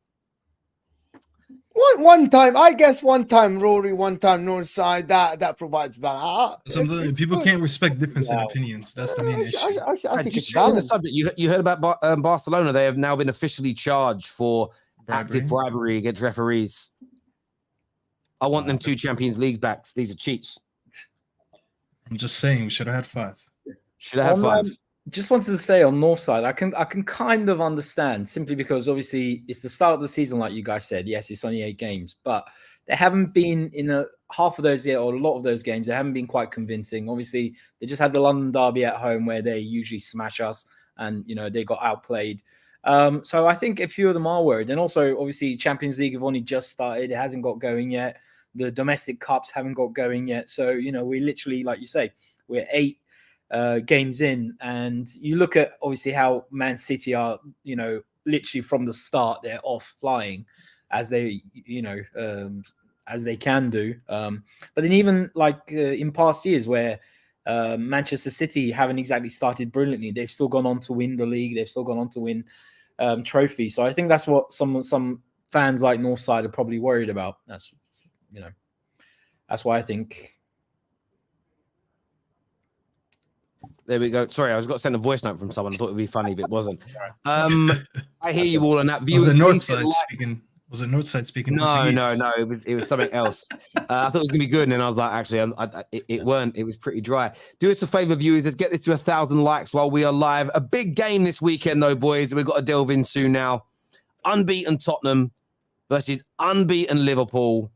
One time, I guess one time Rory, one time Northside, that provides balance. People can't respect difference in opinions. That's the main issue. I think it's on the subject, you heard about Barcelona. They have now been officially charged for active bribery against referees. I want them 2 Champions League backs. These are cheats. I'm just saying, we should have had 5. Should have had 5. just wanted to say on Northside, I can kind of understand, simply because obviously it's the start of the season, like you guys said. Yes, it's only 8 games, but they haven't been in half of those yet, or a lot of those games. They haven't been quite convincing. Obviously, they just had the London derby at home where they usually smash us, and they got outplayed. So I think a few of them are worried, and also obviously Champions League have only just started; it hasn't got going yet. The domestic cups haven't got going yet. So we literally, like you say, we're 8 games in, and you look at obviously how Man City are, literally from the start they're off flying, as they as they can do. But then even like in past years where Manchester City haven't exactly started brilliantly, they've still gone on to win the league. They've still gone on to win trophies. So I think that's what some fans like Northside are probably worried about. That's why I think. There we go. Sorry, I was got to send a voice note from someone. I thought it would be funny, but it wasn't. I hear you all on that. Was it Northside speaking? Was it Northside speaking? No. It was something else. I thought it was gonna be good, and then I was like, actually, it weren't. It was pretty dry. Do us a favor, viewers. Let's get this to 1,000 likes while we are live. A big game this weekend, though, boys. We've got to delve into now. Unbeaten Tottenham versus unbeaten Liverpool.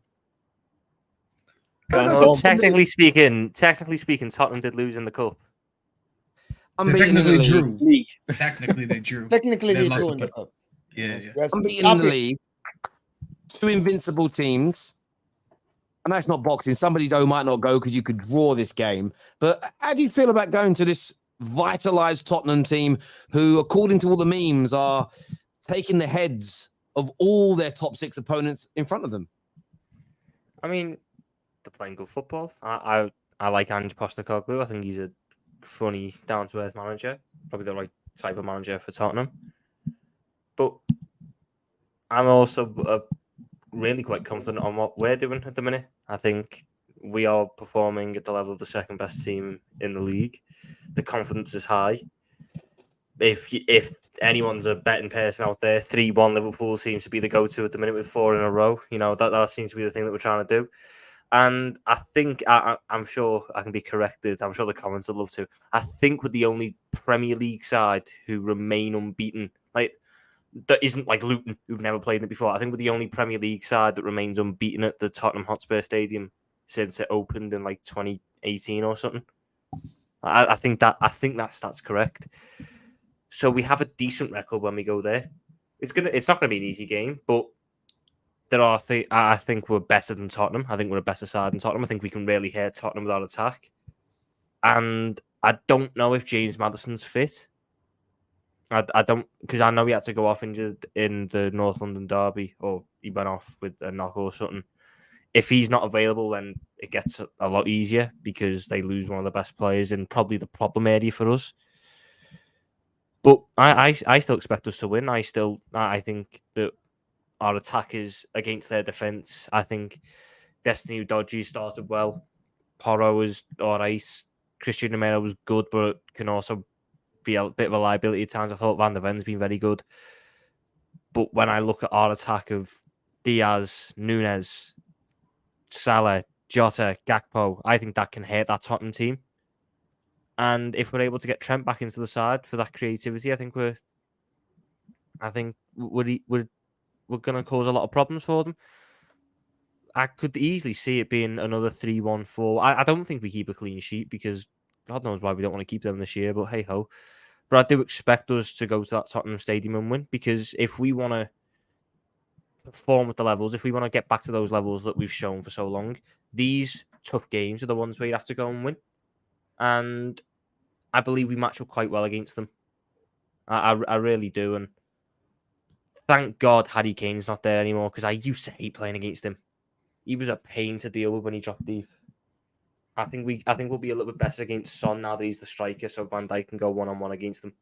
Technically speaking, Tottenham did lose in the cup. Technically drew. Technically they drew. Technically they lost drew the in the cup. cup. Yeah. Yes. Unbeaten in the league. 2 invincible teams. I know it's not boxing. Somebody's might not go because you could draw this game. But how do you feel about going to this vitalized Tottenham team who, according to all the memes, are taking the heads of all their top 6 opponents in front of them? I mean, they're playing good football. I like Ange Postecoglou. I think he's a funny, down-to-earth manager. Probably the right type of manager for Tottenham. But I'm also really quite confident on what we're doing at the minute. I think we are performing at the level of the second best team in the league. The confidence is high. If anyone's a betting person out there, 3-1 Liverpool seems to be the go-to at the minute with 4 in a row. That seems to be the thing that we're trying to do. And I think, I'm sure I can be corrected. I'm sure the comments would love to. I think we're the only Premier League side who remain unbeaten. Like, that isn't like Luton, who've never played it before. I think we're the only Premier League side that remains unbeaten at the Tottenham Hotspur Stadium since it opened in like 2018 or something. I think that stat's correct. So we have a decent record when we go there. It's not gonna be an easy game, but I think we're better than Tottenham. I think we're a better side than Tottenham. I think we can really hurt Tottenham without attack. And I don't know if James Maddison's fit. I don't, because I know he had to go off injured in the North London derby, or he went off with a knock or something. If he's not available, then it gets a lot easier because they lose one of the best players in probably the problem area for us. But I still expect us to win. I think that our attack is against their defence. I think Destiny Udogie started well. Porro was all right. Christian Romero was good, but can also be a bit of a liability at times. I thought Van der Ven's been very good. But when I look at our attack of Diaz, Nunes, Salah, Jota, Gakpo, I think that can hurt that Tottenham team. And if we're able to get Trent back into the side for that creativity, I think we're going to cause a lot of problems for them. I could easily see it being another 3-1-4. I don't think we keep a clean sheet because God knows why we don't want to keep them this year, but hey ho. But I do expect us to go to that Tottenham Stadium and win, because if we want to perform at the levels, if we want to get back to those levels that we've shown for so long, these tough games are the ones where you have to go and win. And I believe we match up quite well against them. I really do. And thank God Harry Kane's not there anymore, because I used to hate playing against him. He was a pain to deal with when he dropped deep. I think we'll be a little bit better against Son now that he's the striker, so Van Dijk can go one-on-one against him.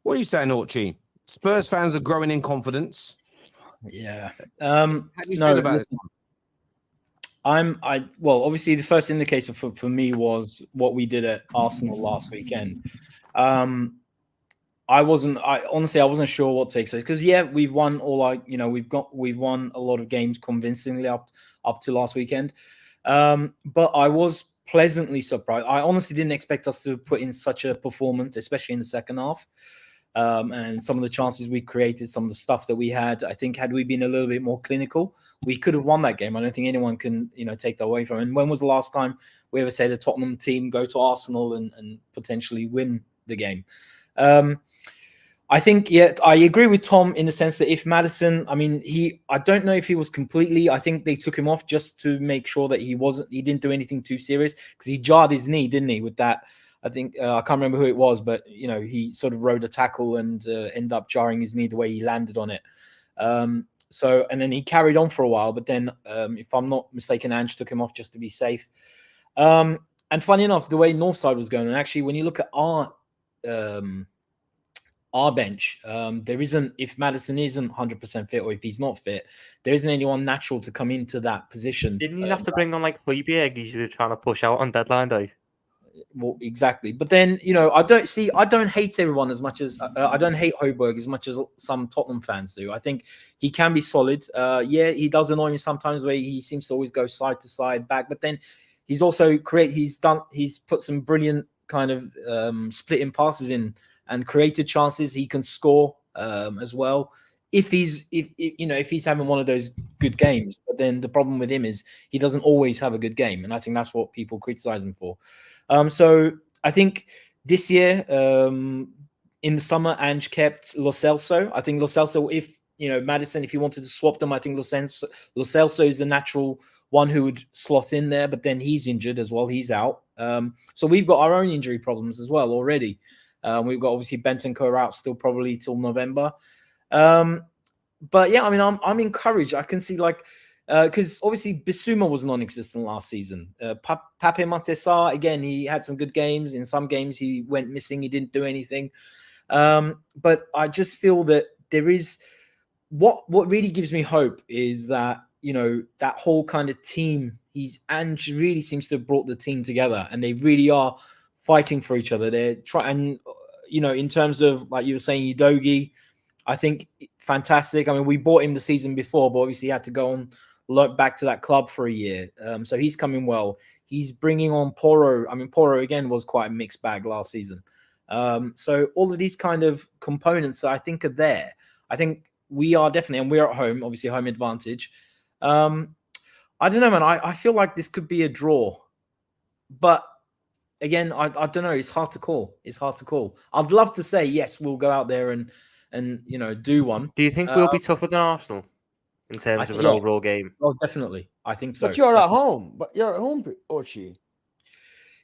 What are you saying, Orchie? Spurs fans are growing in confidence. Yeah. How do you feel about this? Well, obviously the first indicator for me was what we did at Arsenal last weekend. I wasn't sure what to expect, because we've won we've won a lot of games convincingly up to last weekend. But I was pleasantly surprised. I honestly didn't expect us to put in such a performance, especially in the second half. And some of the chances we created, some of the stuff that we had, I think had we been a little bit more clinical, we could have won that game. I don't think anyone can, take that away from it. And when was the last time we ever said a Tottenham team go to Arsenal and potentially win the game? I think, I agree with Tom in the sense that if Maddison, I don't know if he was completely, I think they took him off just to make sure that he didn't do anything too serious, because he jarred his knee, didn't he, with that. I think, I can't remember who it was, but, he sort of rode a tackle and ended up jarring his knee the way he landed on it. And then he carried on for a while, but then, if I'm not mistaken, Ange took him off just to be safe. And funny enough, the way Northside was going, and actually when you look at our bench, there isn't, if Maddison isn't 100% fit or if he's not fit, there isn't anyone natural to come into that position. Didn't you have to bring on like Højbjerg? You were trying to push out on deadline day. Well, exactly. But then, I don't hate everyone as much as I don't hate Højbjerg as much as some Tottenham fans do. I think he can be solid. He does annoy me sometimes where he seems to always go side to side back. But then he's also he's put some brilliant kind of splitting passes in and created chances. He can score as well if he's having one of those good games. But then the problem with him is he doesn't always have a good game, and I think that's what people criticize him for. So I think this year in the summer, Ange kept Lo Celso. I think Lo Celso, if Maddison, if he wanted to swap them, I think Lo Celso is the natural one who would slot in there. But then he's injured as well; he's out. So we've got our own injury problems as well already. We've got obviously Bentancur out still probably till November. But yeah, I'm encouraged. I can see because obviously Bissouma was non-existent last season. Pape Matar, again, he had some good games. In some games he went missing. He didn't do anything. But I just feel that there is what really gives me hope is that, that whole kind of team, Ange really seems to have brought the team together, and they really are fighting for each other. They're trying, in terms of, like you were saying, Udogie, I think fantastic. We bought him the season before, but obviously he had to go on back to that club for a year. So he's coming well. He's bringing on Porro. Porro again was quite a mixed bag last season. So all of these kind of components I think are there. I think we are definitely, and we're at home, obviously home advantage. I don't know, man. I feel like this could be a draw, but again, I don't know. It's hard to call. I'd love to say yes, we'll go out there and do one. Do you think we'll be tougher than Arsenal in terms of an overall game? Oh, definitely. I think so. But you're at home. Ochi.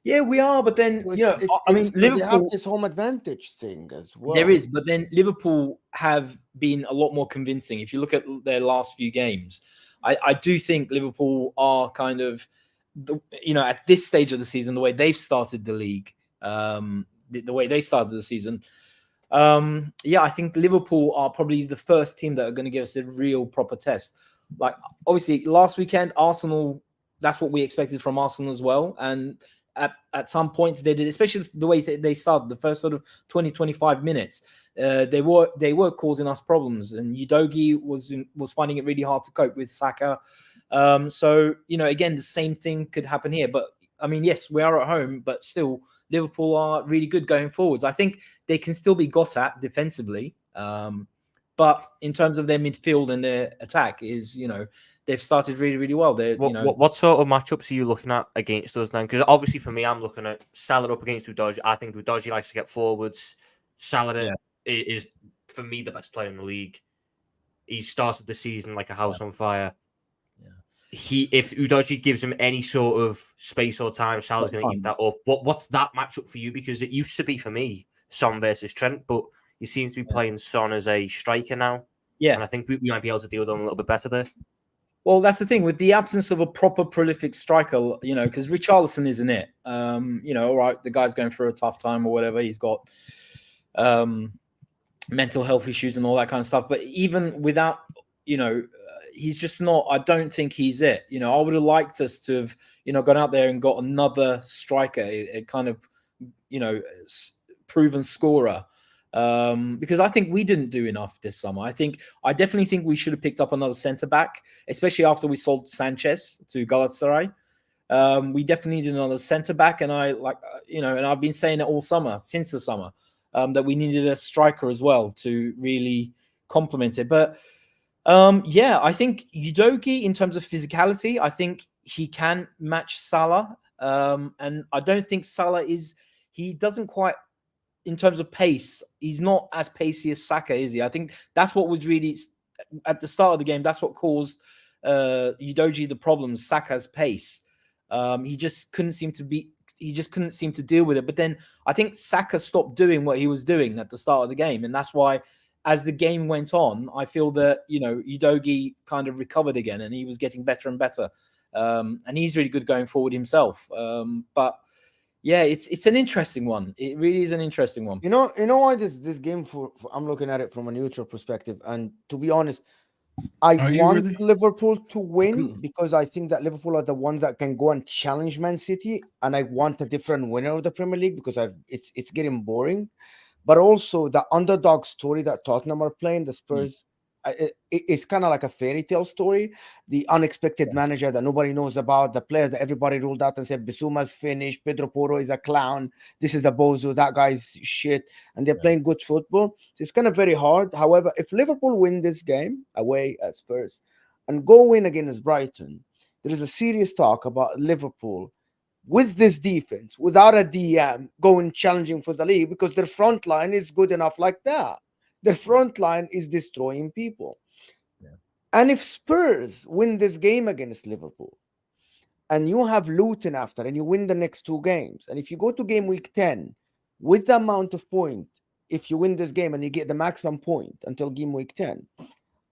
Yeah, we are. But then, Liverpool, they have this home advantage thing as well. There is, but then Liverpool have been a lot more convincing. If you look at their last few games, I do think Liverpool are kind of, at this stage of the season, the way they've started the league, the way they started the season, I think Liverpool are probably the first team that are going to give us a real proper test. Like, obviously, last weekend, Arsenal, that's what we expected from Arsenal as well. And at some points they did, especially the way they started, the first sort of 20, 25 minutes, they were causing us problems. And Udogie was finding it really hard to cope with Saka. So, again, the same thing could happen here. But, yes, we are at home, but still, Liverpool are really good going forwards. I think they can still be got at defensively. But in terms of their midfield and their attack is, they've started really, really well. What sort of matchups are you looking at against us then? Because obviously for me, I'm looking at Salah up against Udogie. I think Udogie likes to get forwards. Salah is, for me, the best player in the league. He started the season like a house on fire. If Udogie gives him any sort of space or time, Salah's going to eat that up. What's that matchup for you? Because it used to be for me Son versus Trent, but he seems to be playing Son as a striker now. Yeah, and I think we might be able to deal with them a little bit better there. Well, that's the thing with the absence of a proper prolific striker, because Richarlison isn't it. All right, the guy's going through a tough time or whatever. He's got mental health issues and all that kind of stuff. But even without, he's just not. I don't think he's it. I would have liked us to have, gone out there and got another striker, a kind of, proven scorer. Because I think we didn't do enough this summer. I definitely think we should have picked up another centre back, especially after we sold Sanchez to Galatasaray. We definitely needed another centre back, and and I've been saying it all summer, since the summer, that we needed a striker as well to really complement it. But I think Udogie, in terms of physicality, I think he can match Salah. And I don't think Salah he doesn't quite, in terms of pace, he's not as pacey as Saka, is he? I think that's what was really, at the start of the game, that's what caused Udogie the problems, Saka's pace. He just couldn't seem to deal with it. But then I think Saka stopped doing what he was doing at the start of the game. And that's why, as the game went on, I feel that, Udogie kind of recovered again and he was getting better and better. And he's really good going forward himself. But yeah, it's an interesting one. It really is an interesting one. You know why this game for I'm looking at it from a neutral perspective, and to be honest, I want Liverpool to win because I think that Liverpool are the ones that can go and challenge Man City, and I want a different winner of the Premier League because it's getting boring. But also the underdog story that Tottenham are playing, the Spurs, it's kind of like a fairy tale story. The unexpected manager that nobody knows about, the players that everybody ruled out and said Bissouma's finished, Pedro Porro is a clown, this is a bozo, that guy's shit, and they're playing good football. So it's kind of very hard. However, if Liverpool win this game away at Spurs and go win against Brighton, there is a serious talk about Liverpool with this defense, without a DM, going challenging for the league because their front line is good enough like that. Their front line is destroying people. Yeah. And if Spurs win this game against Liverpool and you have Luton after and you win the next 2 games, and if you go to game week 10 with the amount of points, if you win this game and you get the maximum point until game week 10,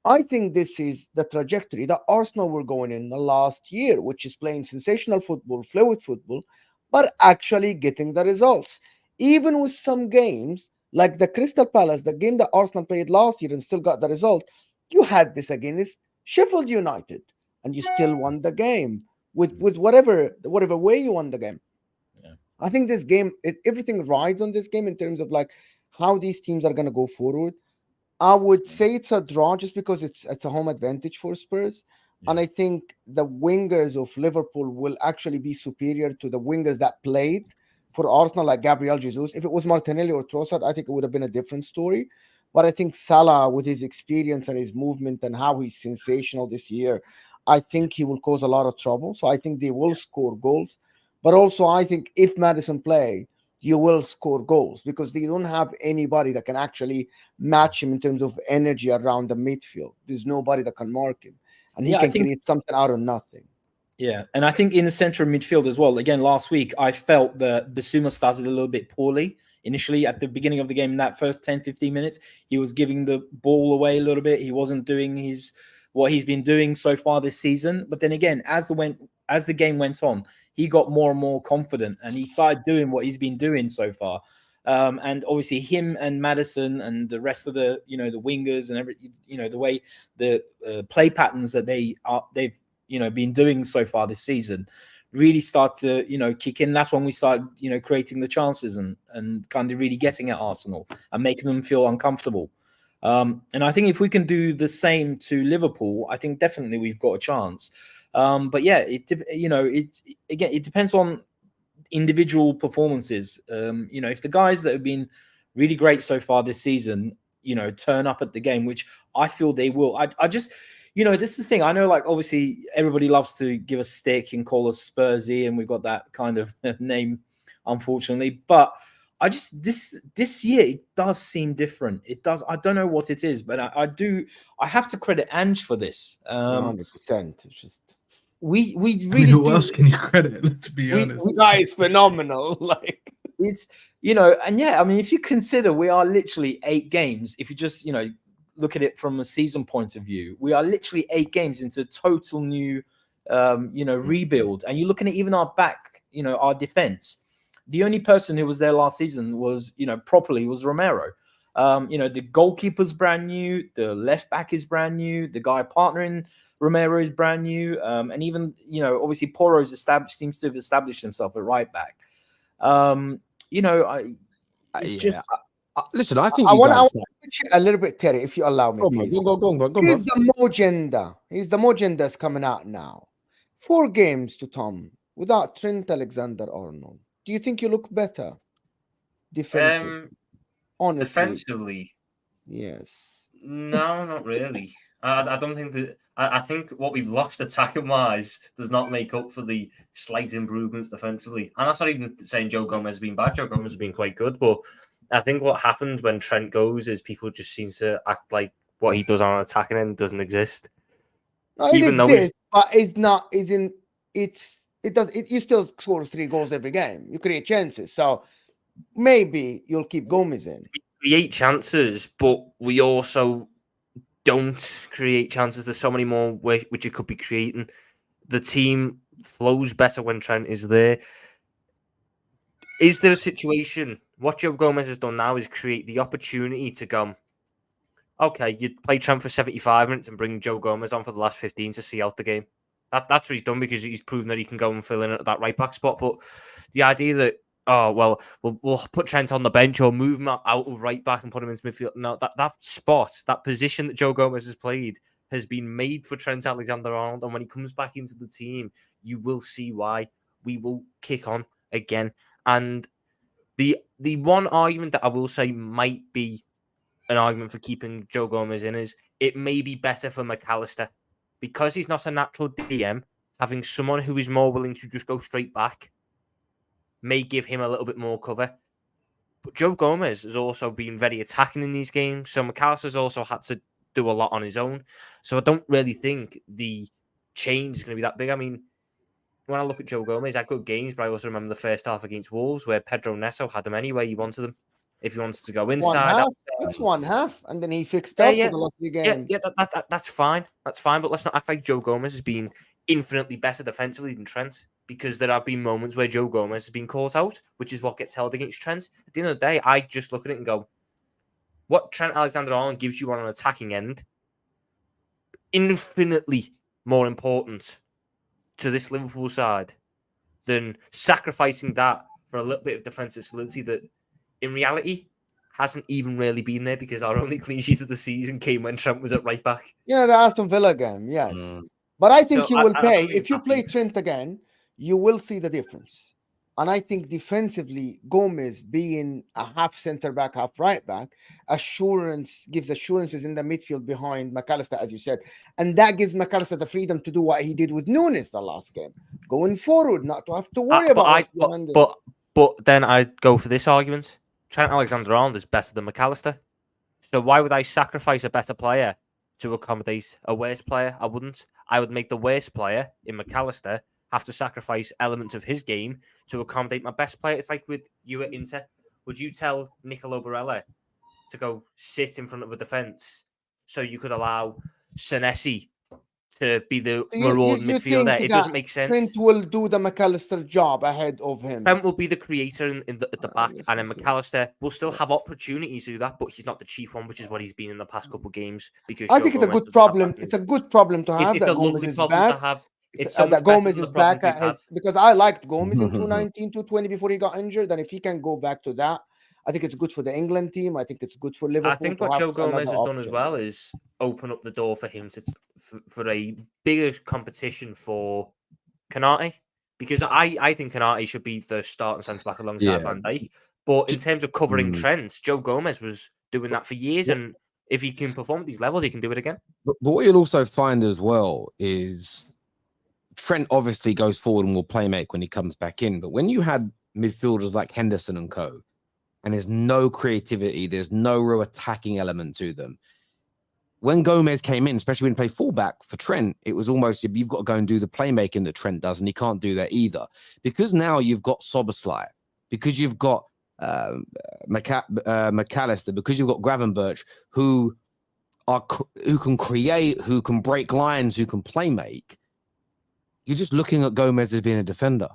I think this is the trajectory that Arsenal were going in the last year, which is playing sensational football, fluid football, but actually getting the results. Even with some games, like the Crystal Palace, the game that Arsenal played last year and still got the result, you had this against Sheffield United, and you still won the game with whatever way you won the game. Yeah. I think this game, everything rides on this game in terms of like how these teams are going to go forward. I would say it's a draw just because it's a home advantage for Spurs. Yeah. And I think the wingers of Liverpool will actually be superior to the wingers that played for Arsenal, like Gabriel Jesus. If it was Martinelli or Trossard, I think it would have been a different story. But I think Salah, with his experience and his movement and how he's sensational this year, I think he will cause a lot of trouble. So I think they will score goals. But also, I think if Maddison play, you will score goals because they don't have anybody that can actually match him in terms of energy around the midfield. There's nobody that can mark him. And he can create something out of nothing. Yeah, and I think in the centre of midfield as well, again, last week, I felt that Bissouma started a little bit poorly. Initially, at the beginning of the game, in that first 10, 15 minutes, he was giving the ball away a little bit. He wasn't doing what he's been doing so far this season. But then again, as the game went on, he got more and more confident and he started doing what he's been doing so far. And obviously him and Maddison and the rest of the, the wingers and the way the play patterns that they've been doing so far this season really start to, kick in. That's when we start, creating the chances and kind of really getting at Arsenal and making them feel uncomfortable. And I think if we can do the same to Liverpool, I think definitely we've got a chance. But yeah, it depends on individual performances. If the guys that have been really great so far this season, turn up at the game, which I feel they will. I just, this is the thing. I know, like, obviously everybody loves to give us stick and call us Spursy, and we've got that kind of name, unfortunately. But I just this year it does seem different. It does. I don't know what it is, but I have to credit Ange for this. 100%. It's just we really. Who else can you credit? Let's be honest. The guy is phenomenal. Like it's and yeah, I mean, if you consider we are literally 8 games. If you just look at it from a season point of view, we are literally 8 games into total new rebuild. And you're looking at even our back, our defense. The only person who was there last season was, properly was Romero. The goalkeeper's brand new. The left back is brand new. The guy partnering Romero is brand new. And even, obviously Porro seems to have established himself at right back. Listen, I think I want to a little bit, Terry, if you allow me. Go on. Here's the Mojenda. Here's the Mojenda that's coming out now. 4 games to Tom without Trent Alexander-Arnold, do you think you look better defensive? Honestly, Defensively, yes. no, not really. I don't think that. I think what we've lost attacking wise does not make up for the slight improvements defensively. And that's not even saying Joe Gomez has been bad. Joe Gomez has been quite good, but I think what happens when Trent goes is people just seem to act like what he does on an attacking end doesn't exist. No, it Even though exists, but it's not. It does. You still score 3 goals every game. You create chances, so maybe you'll keep Gomez in. create chances, but we also don't create chances. There's so many more which you could be creating. The team flows better when Trent is there. Is there a situation? What Joe Gomez has done now is create the opportunity to go, okay, you'd play Trent for 75 minutes and bring Joe Gomez on for the last 15 to see out the game. That's what he's done because he's proven that he can go and fill in at that right back spot. But the idea that, oh, well, we'll put Trent on the bench or move him out of right back and put him into midfield. No, that spot, that position that Joe Gomez has played has been made for Trent Alexander-Arnold. And when he comes back into the team, you will see why. We will kick on again. And the one argument that I will say might be an argument for keeping Joe Gomez in is it may be better for McAllister. Because he's not a natural DM, having someone who is more willing to just go straight back may give him a little bit more cover. But Joe Gomez has also been very attacking in these games, so McAllister's also had to do a lot on his own. So I don't really think the change is going to be that big. I mean, when I look at Joe Gomez, had good games, but I also remember the first half against Wolves where Pedro Neto had him anyway. He wanted them. If he wants to go inside, That's one half, and then he fixed up for the last 3 games. Yeah, that's fine. That's fine, but let's not act like Joe Gomez has been infinitely better defensively than Trent, because there have been moments where Joe Gomez has been caught out, which is what gets held against Trent. At the end of the day, I just look at it and go, what Trent Alexander-Arnold gives you on an attacking end, infinitely more important to this Liverpool side than sacrificing that for a little bit of defensive solidity that, in reality, hasn't even really been there because our only clean sheet of the season came when Trent was at right back. Yeah, the Aston Villa game, yes. But I think So you will I pay. don't think If you it's play happy. Trent again, you will see the difference. And I think defensively, Gomez being a half center back, half right back, gives assurances in the midfield behind McAllister, as you said. And that gives McAllister the freedom to do what he did with Nunes the last game. Going forward, not to have to worry about But then I'd go for this argument. Trent Alexander-Arnold is better than McAllister. So why would I sacrifice a better player to accommodate a worse player? I wouldn't. I would make the worst player in McAllister have to sacrifice elements of his game to accommodate my best player. It's like with you at Inter. Would you tell Nicolo Barella to go sit in front of a defence so you could allow Senesi to be the marauding midfielder? It doesn't make sense. Trent will do the McAllister job ahead of him. Trent will be the creator at the back, and then McAllister will still have opportunities to do that, but he's not the chief one, which is what he's been in the past couple of games. Because I think it's a good problem. It's a good problem to have. It's a lovely problem to have. It's that Gomez is back because I liked Gomez in 2019, 2020 before he got injured, and if he can go back to that, I think it's good for the England team. I think it's good for Liverpool. I think what Joe Gomez has done as well is open up the door for him for a bigger competition for Canate, because I think Canate should be the starting centre back alongside Van Dijk. But in terms of covering trends, Joe Gomez was doing that for years, and if he can perform at these levels, he can do it again. But what you'll also find as well is Trent obviously goes forward and will play make when he comes back in. But when you had midfielders like Henderson and co, and there's no creativity, there's no real attacking element to them. When Gomez came in, especially when he played fullback for Trent, it was almost you've got to go and do the playmaking that Trent does, and he can't do that either. Because now you've got Szoboszlai, because you've got McAllister, because you've got Gravenberch, who can create, who can break lines, who can play make. You're just looking at Gomez as being a defender.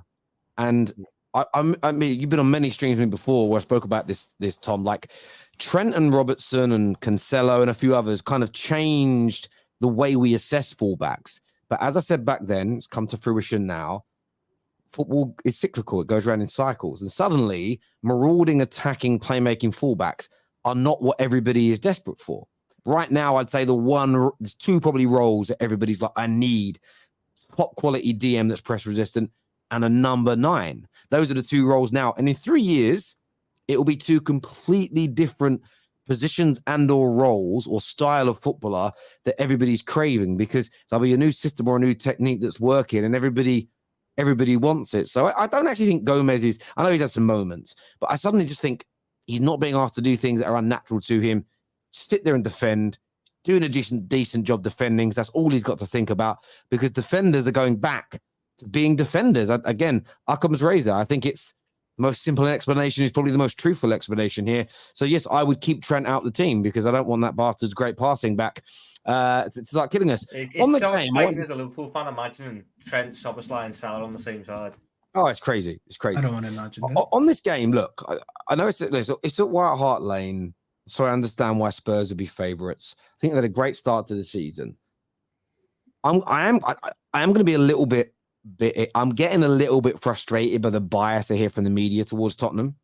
And I mean, you've been on many streams with me before where I spoke about this, Tom. Like Trent and Robertson and Cancelo and a few others kind of changed the way we assess fullbacks. But as I said back then, it's come to fruition now. Football is cyclical. It goes around in cycles. And suddenly, marauding, attacking, playmaking fullbacks are not what everybody is desperate for. Right now, I'd say there's 2 probably roles that everybody's like, I need top quality DM that's press resistant and a number 9. Those are the 2 roles now. And in 3 years, it will be 2 completely different positions and or roles or style of footballer that everybody's craving, because there'll be a new system or a new technique that's working and everybody wants it. So I don't actually think Gomez is, I know he's had some moments, but I suddenly just think he's not being asked to do things that are unnatural to him. Sit there and defend, doing a decent job defending. That's all he's got to think about, because defenders are going back to being defenders. Again, Occam's razor. I think it's the most simple explanation is probably the most truthful explanation here. So yes, I would keep Trent out the team because I don't want that bastard's great passing back to start killing us. It's so exciting as a Liverpool fan, imagining Trent, Szoboszlai and Salah on the same side. Oh, it's crazy. It's crazy. I don't want to imagine that. On this game, look, I know it's at White Hart Lane, so I understand why Spurs would be favourites. I think they had a great start to the season. I am going to be a little bit. I'm getting a little bit frustrated by the bias I hear from the media towards Tottenham,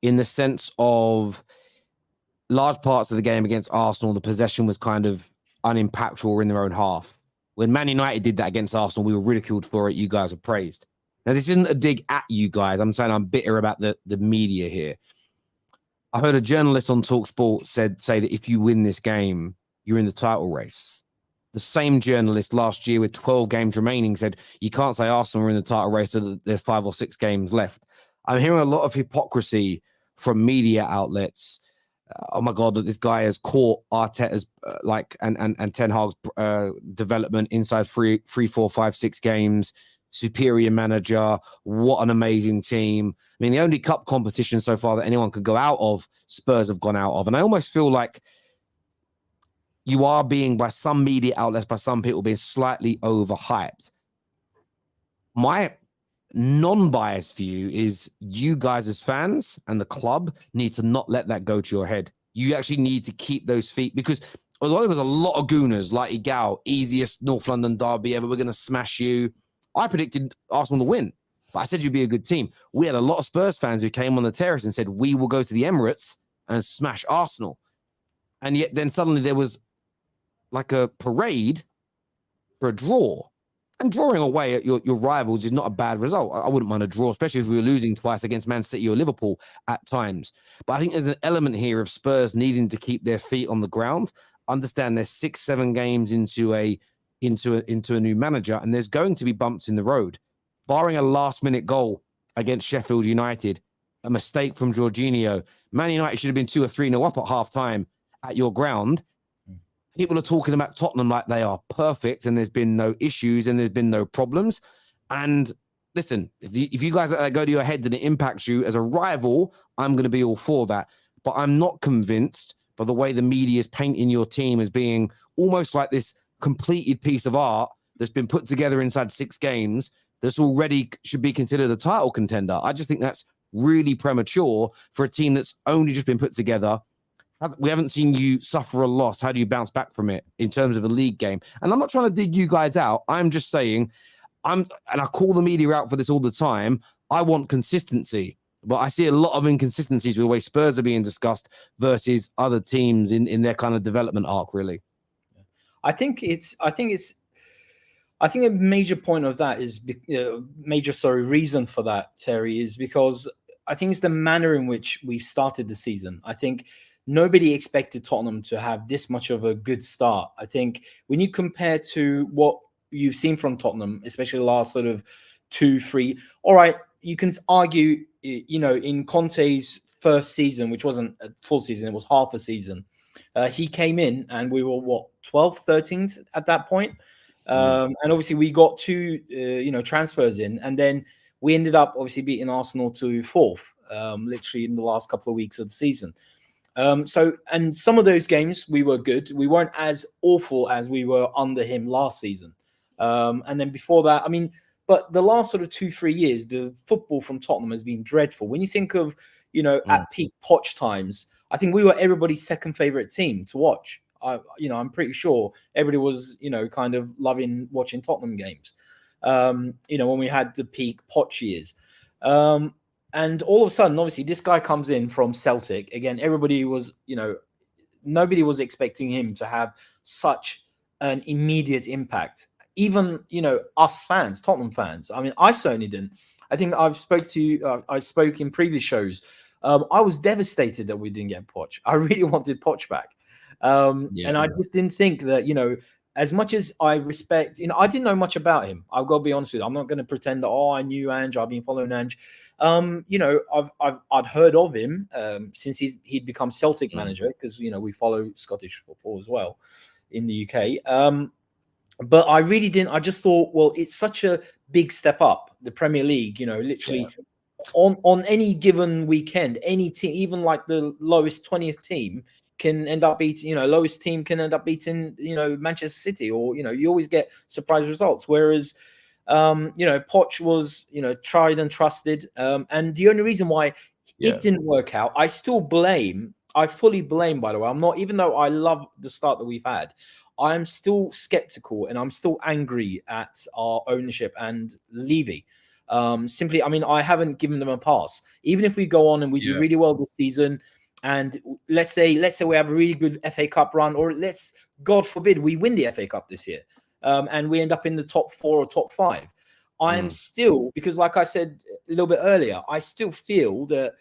in the sense of large parts of the game against Arsenal, the possession was kind of unimpactful or in their own half. When Man United did that against Arsenal, we were ridiculed for it. You guys are praised. Now, this isn't a dig at you guys. I'm saying I'm bitter about the media here. I heard a journalist on TalkSport say that if you win this game, you're in the title race. The same journalist last year with 12 games remaining said, you can't say Arsenal are in the title race, so there's 5 or 6 games left. I'm hearing a lot of hypocrisy from media outlets. Oh my God, that this guy has caught Arteta's and Ten Hag's development inside 3, 4, 5, 6 games. Superior manager. What an amazing team. I mean, the only cup competition so far that anyone could go out of, Spurs have gone out of. And I almost feel like you are being, by some media outlets, by some people, being slightly overhyped. My non-biased view is you guys as fans and the club need to not let that go to your head. You actually need to keep those feet, because although there was a lot of gooners like Igal, easiest North London derby ever, we're going to smash you. I predicted Arsenal to win, but I said you'd be a good team. We had a lot of Spurs fans who came on the terrace and said, we will go to the Emirates and smash Arsenal. And yet then suddenly there was like a parade for a draw. And drawing away at your rivals is not a bad result. I wouldn't mind a draw, especially if we were losing twice against Man City or Liverpool at times. But I think there's an element here of Spurs needing to keep their feet on the ground, understand they're 6-7 games into a new manager, and there's going to be bumps in the road. Barring a last-minute goal against Sheffield United, a mistake from Jorginho, Man United should have been 2 or 3-0 up at half-time at your ground. People are talking about Tottenham like they are perfect and there's been no issues and there's been no problems. And listen, if you guys let that go to your head and it impacts you as a rival, I'm going to be all for that. But I'm not convinced by the way the media is painting your team as being almost like this completed piece of art that's been put together inside 6 games that's already should be considered a title contender. I just think that's really premature for a team that's only just been put together. We haven't seen you suffer a loss. How do you bounce back from it in terms of a league game? And I'm not trying to dig you guys out. I'm just saying, and I call the media out for this all the time. I want consistency, but I see a lot of inconsistencies with the way Spurs are being discussed versus other teams in their kind of development arc, really. I think a major point of that is reason for that, Terry, is because I think it's the manner in which we've started the season. I think nobody expected Tottenham to have this much of a good start. I think when you compare to what you've seen from Tottenham, especially the last sort of 2-3, all right, you can argue, in Conte's first season, which wasn't a full season, it was half a season. He came in and we were 12th, 13th at that point. And obviously we got 2, transfers in, and then we ended up obviously beating Arsenal to 4th, literally in the last couple of weeks of the season. And some of those games we were good. We weren't as awful as we were under him last season. And then before that, but the last sort of 2-3 years, the football from Tottenham has been dreadful. When you think of, at peak Poch times, I think we were everybody's second favorite team to watch. I'm pretty sure everybody was, kind of loving watching Tottenham games. When we had the peak Poch years. And all of a sudden, obviously, this guy comes in from Celtic. Again, everybody was, nobody was expecting him to have such an immediate impact. even us fans, Tottenham fans. I mean, I certainly didn't. I think I spoke in previous shows. I was devastated that we didn't get Poch. I really wanted Poch back, and I just didn't think that as much as I respect, I didn't know much about him. I've got to be honest with you. I'm not going to pretend that I knew Ange. I've been following Ange. I'd heard of him since he'd become Celtic manager, because we follow Scottish football as well in the UK. But I really didn't. I just thought, well, it's such a big step up, the Premier League. Literally on any given weekend, any team, even like the lowest 20th team, can end up beating, lowest team can end up beating, Manchester City, or, you always get surprise results. Whereas, Poch was, tried and trusted. And the only reason why it didn't work out, I fully blame, by the way, I'm not, even though I love the start that we've had, I'm still skeptical and I'm still angry at our ownership and Levy. Simply, I mean, I haven't given them a pass. Even if we go on and we do really well this season, and let's say we have a really good FA Cup run, or God forbid, we win the FA Cup this year, and we end up in the top 4 or top 5. I am still, because like I said a little bit earlier, I still feel that,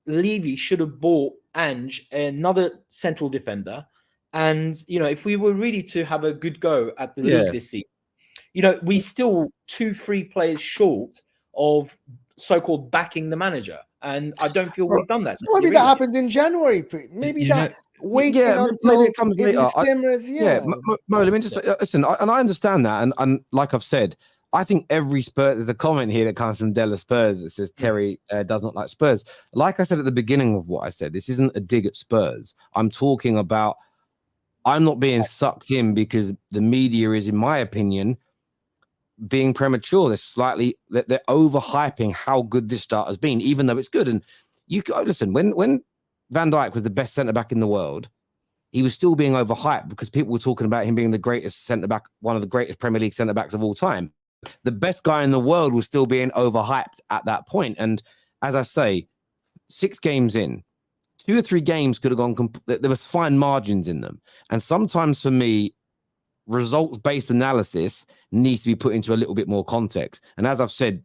Levy should have bought Ange another central defender. And, if we were really to have a good go at the league this season, we still 2-3 players short of so-called backing the manager. And I don't feel we've done that. Maybe that happens in January. Maybe waiting until maybe it comes later. Simmers, Mo, let me just listen. And I understand that. And like I've said, I think every Spurs, there's a comment here that comes from Della Spurs that says Terry does not like Spurs. Like I said at the beginning of what I said, this isn't a dig at Spurs. I'm talking about, I'm not being sucked in because the media is, in my opinion, being premature. They're overhyping how good this start has been, even though it's good. And listen, when Van Dijk was the best centre-back in the world, he was still being overhyped because people were talking about him being the greatest centre-back, one of the greatest Premier League centre-backs of all time. The best guy in the world was still being overhyped at that point. And as I say, 6 games in, 2 or 3 games could have gone. There was fine margins in them. And sometimes for me, results-based analysis needs to be put into a little bit more context. And as I've said,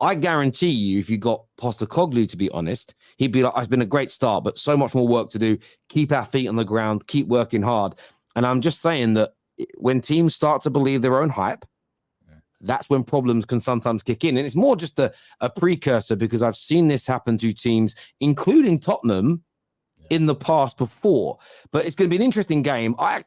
I guarantee you, if you got Postecoglou, to be honest, he'd be like, it's been a great start, but so much more work to do. Keep our feet on the ground, keep working hard. And I'm just saying that when teams start to believe their own hype, that's when problems can sometimes kick in. And it's more just a precursor, because I've seen this happen to teams, including Tottenham, in the past before. But it's going to be an interesting game. I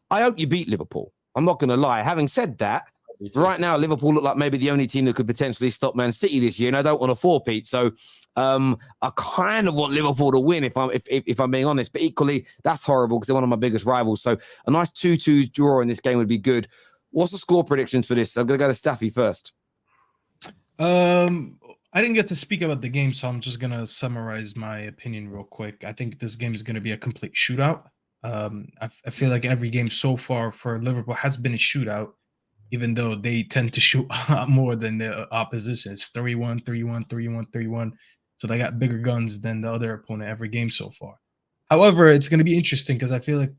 hope you beat Liverpool. I'm not going to lie. Having said that, right now, Liverpool look like maybe the only team that could potentially stop Man City this year, and I don't want to four-peat. So I kind of want Liverpool to win, if I'm being honest. But equally, that's horrible because they're one of my biggest rivals. So a nice 2-2 draw in this game would be good. What's the score predictions for this? I'm going to go to Staffy first. I didn't get to speak about the game, so I'm just going to summarize my opinion real quick. I think this game is going to be a complete shootout. I feel like every game so far for Liverpool has been a shootout, even though they tend to shoot a lot more than the opposition. It's 3-1, 3-1, 3-1, 3-1. So they got bigger guns than the other opponent every game so far. However, it's going to be interesting because I feel like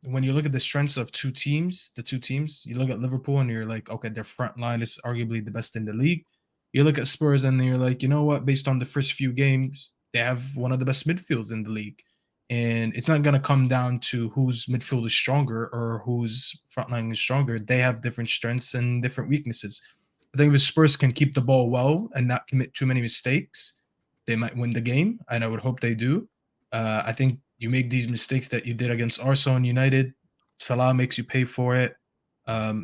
when you look at the strengths of the two teams, you look at Liverpool and you're like, okay, their front line is arguably the best in the league. You look at Spurs and you're like, you know what? Based on the first few games, they have one of the best midfields in the league. And it's not going to come down to whose midfield is stronger or whose front line is stronger. They have different strengths and different weaknesses. I think if Spurs can keep the ball well and not commit too many mistakes, they might win the game, and I would hope they do. I think you make these mistakes that you did against Arsenal and United, Salah makes you pay for it.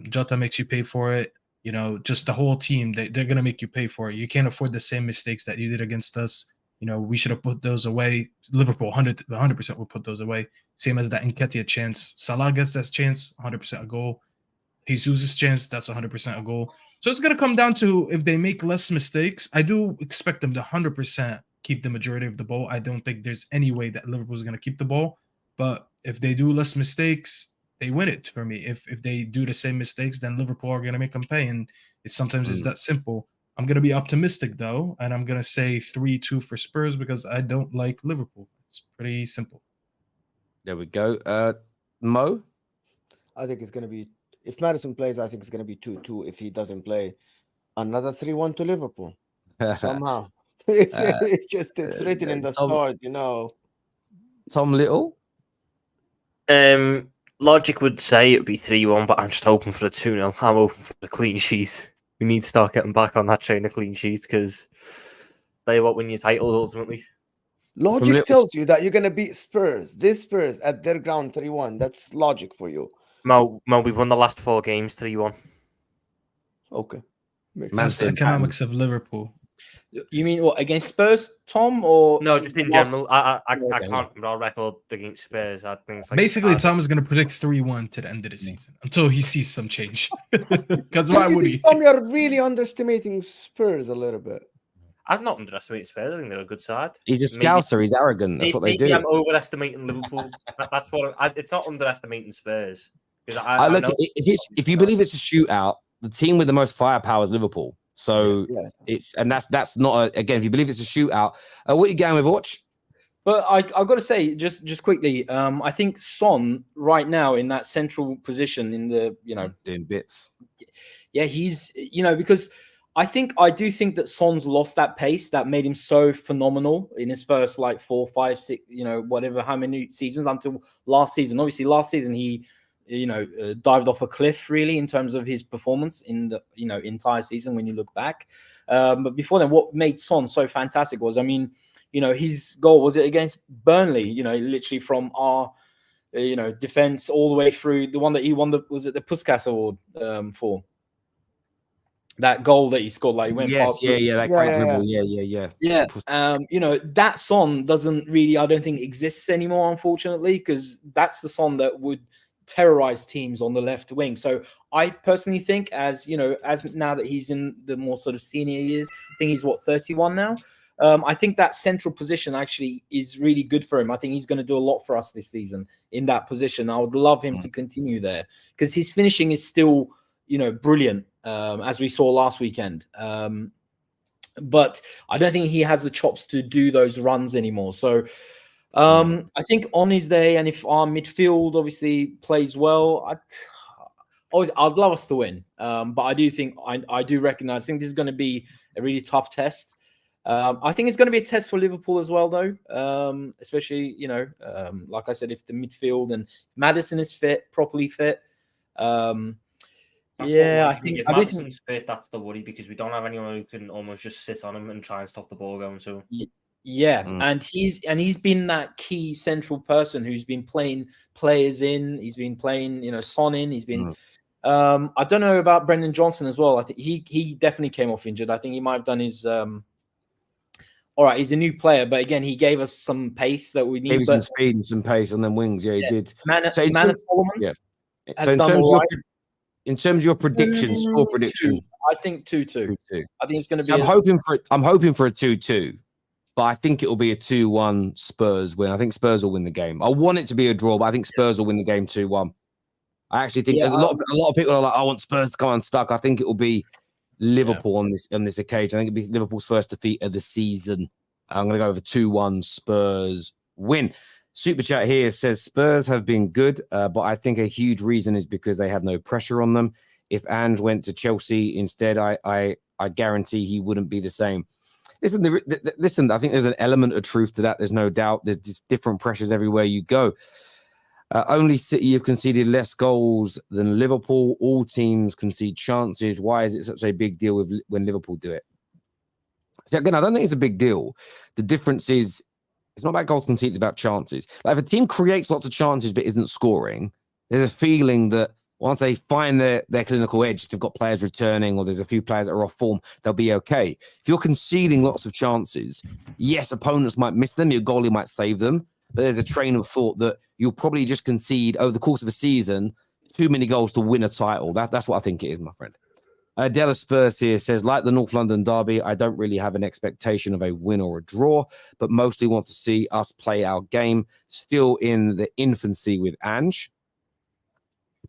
Jota makes you pay for it. You know, just the whole team, they're going to make you pay for it. You can't afford the same mistakes that you did against us. You know, we should have put those away. Liverpool 100% will put those away. Same as that Nketiah chance. Salah gets that chance, 100% a goal. Jesus' chance, that's 100% a goal. So it's going to come down to if they make less mistakes. I do expect them to 100% keep the majority of the ball. I don't think there's any way that Liverpool is going to keep the ball. But if they do less mistakes, they win it for me. If they do the same mistakes, then Liverpool are going to make them pay. And it's that simple. I'm going to be optimistic, though, and I'm going to say 3-2 for Spurs because I don't like Liverpool. It's pretty simple. There we go. Mo? I think it's going to be If Madison plays, I think it's going to be 2-2. If he doesn't play, another 3-1 to Liverpool. Somehow. It's written in the stars, you know. Tom Little? Logic would say it would be 3-1, but I'm just hoping for a 2-0. I'm hoping for the clean sheet. We need to start getting back on that train of clean sheets because they what win your title ultimately. Logic tells you that you're going to beat Spurs. This Spurs at their ground 3-1. That's logic for you. Mo, we've won the last 4 games 3-1. Okay. That's the economics of Liverpool. You mean what, against Spurs, Tom, or no? Just in general. I can't remember our record against Spurs. I think it's like basically Tom is going to predict 3-1 to the end of the season until he sees some change. Because why would he? Tom, you're really underestimating Spurs a little bit. I'm not underestimating Spurs. I think they're a good side. He's a scouser. He's arrogant. That's what they do. I'm overestimating Liverpool. That's what it's not underestimating Spurs. Because I look if you believe it's a shootout, the team with the most firepower is Liverpool. So that's not again. If you believe it's a shootout, what are you going with, Watch? But I got to say, just quickly, I think Son right now in that central position in the doing bits. Yeah, he's because I do think that Son's lost that pace that made him so phenomenal in his first 4, 5, 6, whatever how many seasons until last season. Obviously, last season he dived off a cliff really in terms of his performance in the entire season when you look back. But before then, what made Son so fantastic was, his goal was it against Burnley, literally from our defense all the way through the one that he won the Puskas Award for. That goal that he scored, he went past. That great dribble. Yeah. That Son doesn't really, I don't think, exists anymore, unfortunately, because that's the Son that would terrorize teams on the left wing. So I personally think, as now that he's in the more sort of senior years, I think he's 31 now. I think that central position actually is really good for him. I think he's going to do a lot for us this season in that position. I would love him to continue there because his finishing is still, brilliant, as we saw last weekend. But I don't think he has the chops to do those runs anymore. So I think on his day, and if our midfield obviously plays well, I'd love us to win. But I do think I do recognize. I think this is going to be a really tough test. I think it's going to be a test for Liverpool as well, though. Especially like I said, if the midfield and Maddison is properly fit. I think if Maddison's fit, that's the worry because we don't have anyone who can almost just sit on him and try and stop the ball going to. Yeah, and he's been that key central person who's been playing players in. He's been playing, Son in. He's been. I don't know about Brendan Johnson as well. I think he definitely came off injured. I think he might have done his. All right, he's a new player, but again, he gave us some pace that we need. Gave some speed and some pace on them wings. Yeah, he did. Solomon. Yeah. So in terms of your prediction, score prediction, I think 2-2. I think it's going to be. I'm hoping for a 2-2. But I think it will be a 2-1 Spurs win. I think Spurs will win the game. I want it to be a draw, but I think Spurs will win the game 2-1. I actually think there's a lot of people are like, I want Spurs to come unstuck. I think it will be Liverpool on this occasion. I think it'll be Liverpool's first defeat of the season. I'm going to go over 2-1 Spurs win. Super chat here says Spurs have been good, but I think a huge reason is because they have no pressure on them. If Ange went to Chelsea instead, I guarantee he wouldn't be the same. Listen, I think there's an element of truth to that. There's no doubt. There's just different pressures everywhere you go. Only City have conceded less goals than Liverpool. All teams concede chances. Why is it such a big deal when Liverpool do it? So again, I don't think it's a big deal. The difference is it's not about goals conceded, it's about chances. Like if a team creates lots of chances but isn't scoring, there's a feeling that once they find their clinical edge, if they've got players returning or there's a few players that are off form, they'll be okay. If you're conceding lots of chances, yes, opponents might miss them, your goalie might save them, but there's a train of thought that you'll probably just concede over the course of a season too many goals to win a title. That's what I think it is, my friend. Della Spurs here says, like the North London derby, I don't really have an expectation of a win or a draw, but mostly want to see us play our game, still in the infancy with Ange.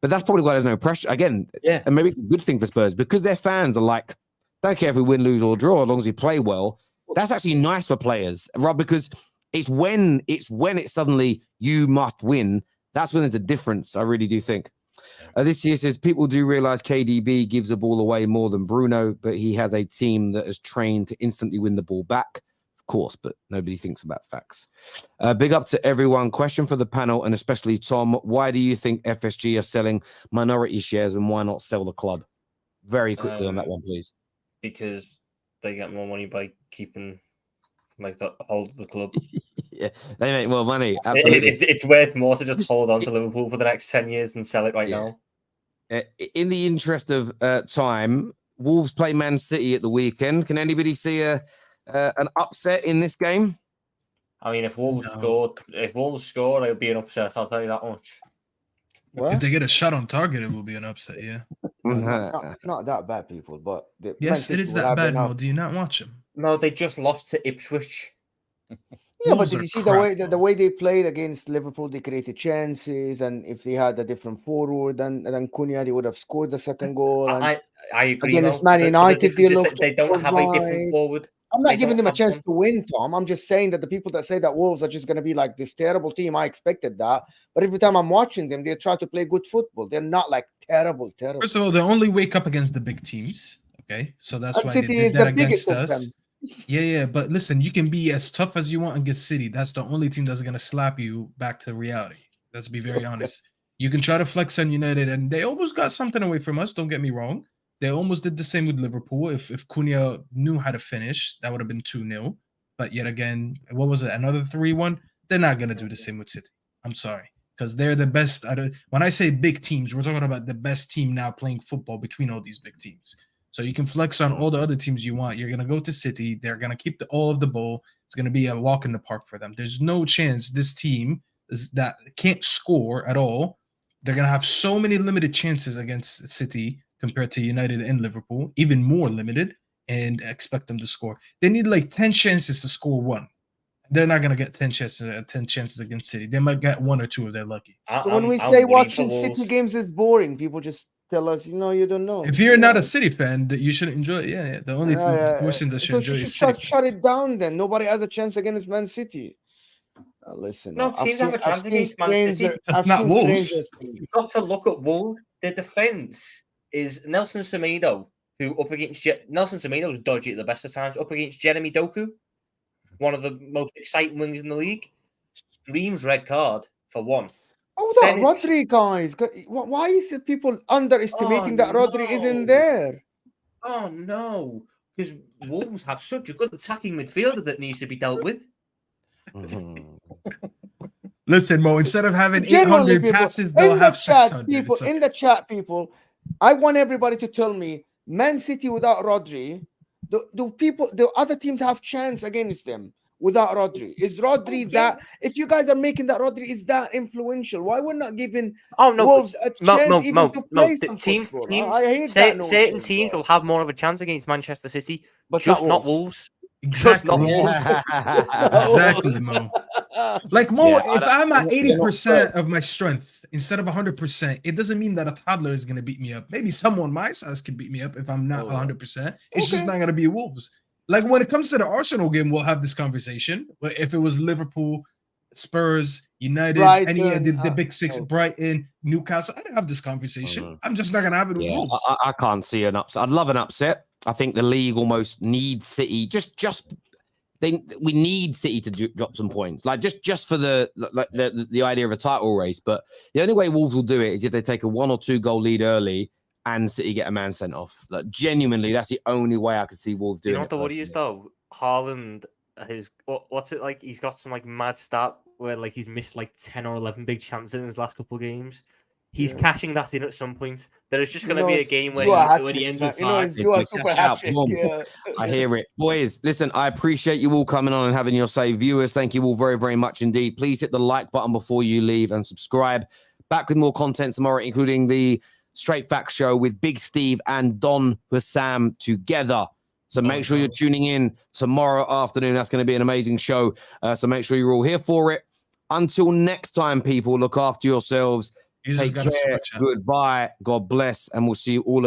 But that's probably why there's no pressure. Again, and maybe it's a good thing for Spurs because their fans are like, don't care if we win, lose, or draw, as long as we play well. That's actually nice for players, right? Because it's when it's suddenly you must win. That's when there's a difference. I really do think. This year says people do realize KDB gives the ball away more than Bruno, but he has a team that is trained to instantly win the ball back. Of course, but nobody thinks about facts. Big up to everyone. Question for the panel, and especially Tom. Why do you think FSG are selling minority shares, and why not sell the club? Very quickly on that one, please. Because they get more money by keeping like the hold of the club. Yeah, they make more money. Absolutely. It's worth more to just hold on to Liverpool for the next 10 years than sell it right now. In the interest of time, Wolves play Man City at the weekend. Can anybody see an upset in this game? I mean, if Wolves score, it'll be an upset. I'll tell you that much. What? If they get a shot on target, it will be an upset. Yeah. It's not that bad, people. But Yes, it is that bad. Mo, do you not watch them? No, they just lost to Ipswich. Yeah, but Wolves did are you see crap, the way they played against Liverpool? They created chances, and if they had a different forward than Cunha, they would have scored the second goal. And I agree. against though. Man The United, difference is looked they don't have a different right. forward. I'm not They giving don't them a have chance one. to win, Tom. I'm just saying that the people that say that Wolves are just going to be like this terrible team, I expected that. But every time I'm watching them, they try to play good football. They're not like terrible. First of all, they only wake up against the big teams. Okay, so that's And why City they did is that the biggest against of us. them. Yeah, but listen, you can be as tough as you want against City. That's the only team that's gonna slap you back to reality. Let's be very honest. You can try to flex on United, and they almost got something away from us. Don't get me wrong. They almost did the same with Liverpool. If Cunha knew how to finish, that would have been 2-0. But yet again, what was it? Another 3-1. They're not gonna do the same with City. I'm sorry, because they're the best. When I say big teams, we're talking about the best team now playing football between all these big teams. So you can flex on all the other teams you want. You're going to go to City. They're going to keep all of the ball. It's going to be a walk in the park for them. There's no chance this team that can't score at all. They're going to have so many limited chances against City compared to United and Liverpool, even more limited, and expect them to score. They need like 10 chances to score one. They're not going to get 10 chances against City. They might get one or two if they're lucky. So when we say watching City games is boring, people just tell us, you don't know. If you're not a City fan, that you should enjoy it. Yeah. The only person that should enjoy is City. Shut it down then. Nobody has a chance against Man City. Listen, no, teams have a chance against Man City. That's not Wolves. You've got to look at Wolves. The defense is Nelson Semedo, who up against Nelson Semedo is dodgy at the best of times. Up against Jeremy Doku, one of the most exciting wings in the league, screams red card for one. Oh, that Rodri, guys. Why is it people underestimating that Rodri isn't there? Oh, no. Because Wolves have such a good attacking midfielder that needs to be dealt with. Listen, Mo, instead of having 800 passes, they'll have 600. In the chat, people, I want everybody to tell me, Man City without Rodri, the other teams have chance against them without Rodri? Is Rodri that? If you guys are making that Rodri is that influential, why we're not giving Wolves a chance to play some football? I hate that certain teams will have more of a chance against Manchester City, but just not Wolves. Exactly. Just not Wolves. Exactly, Mo. Like Mo, if I'm at 80% of my strength instead of 100%, it doesn't mean that a toddler is going to beat me up. Maybe someone my size can beat me up if I'm not 100%. It's just not going to be Wolves. Like when it comes to the Arsenal game, we'll have this conversation. But if it was Liverpool, Spurs, United, Brighton, the big six, Brighton, Newcastle, I don't have this conversation. I'm just not going to have it with Wolves. I can't see an upset. I'd love an upset. I think the league almost needs City. We need City to drop some points, like just for the idea of a title race. But the only way Wolves will do it is if they take a 1 or 2 goal lead early and City get a man sent off. Like genuinely, that's the only way I could see Wolves doing it. You know what the worry is though? Haaland, what's it like? He's got some like mad stat where like he's missed like 10 or 11 big chances in his last couple of games. He's cashing that in at some point. There is just going to be a game where he ends with 5. I hear it. Boys, listen, I appreciate you all coming on and having your say. Viewers, thank you all very, very much indeed. Please hit the like button before you leave and subscribe. Back with more content tomorrow, including the Straight Facts Show with Big Steve and Don Hussam together. So make sure you're tuning in tomorrow afternoon. That's going to be an amazing show. So make sure you're all here for it. Until next time, people, look after yourselves. Take care. Goodbye. God bless. And we'll see you all again.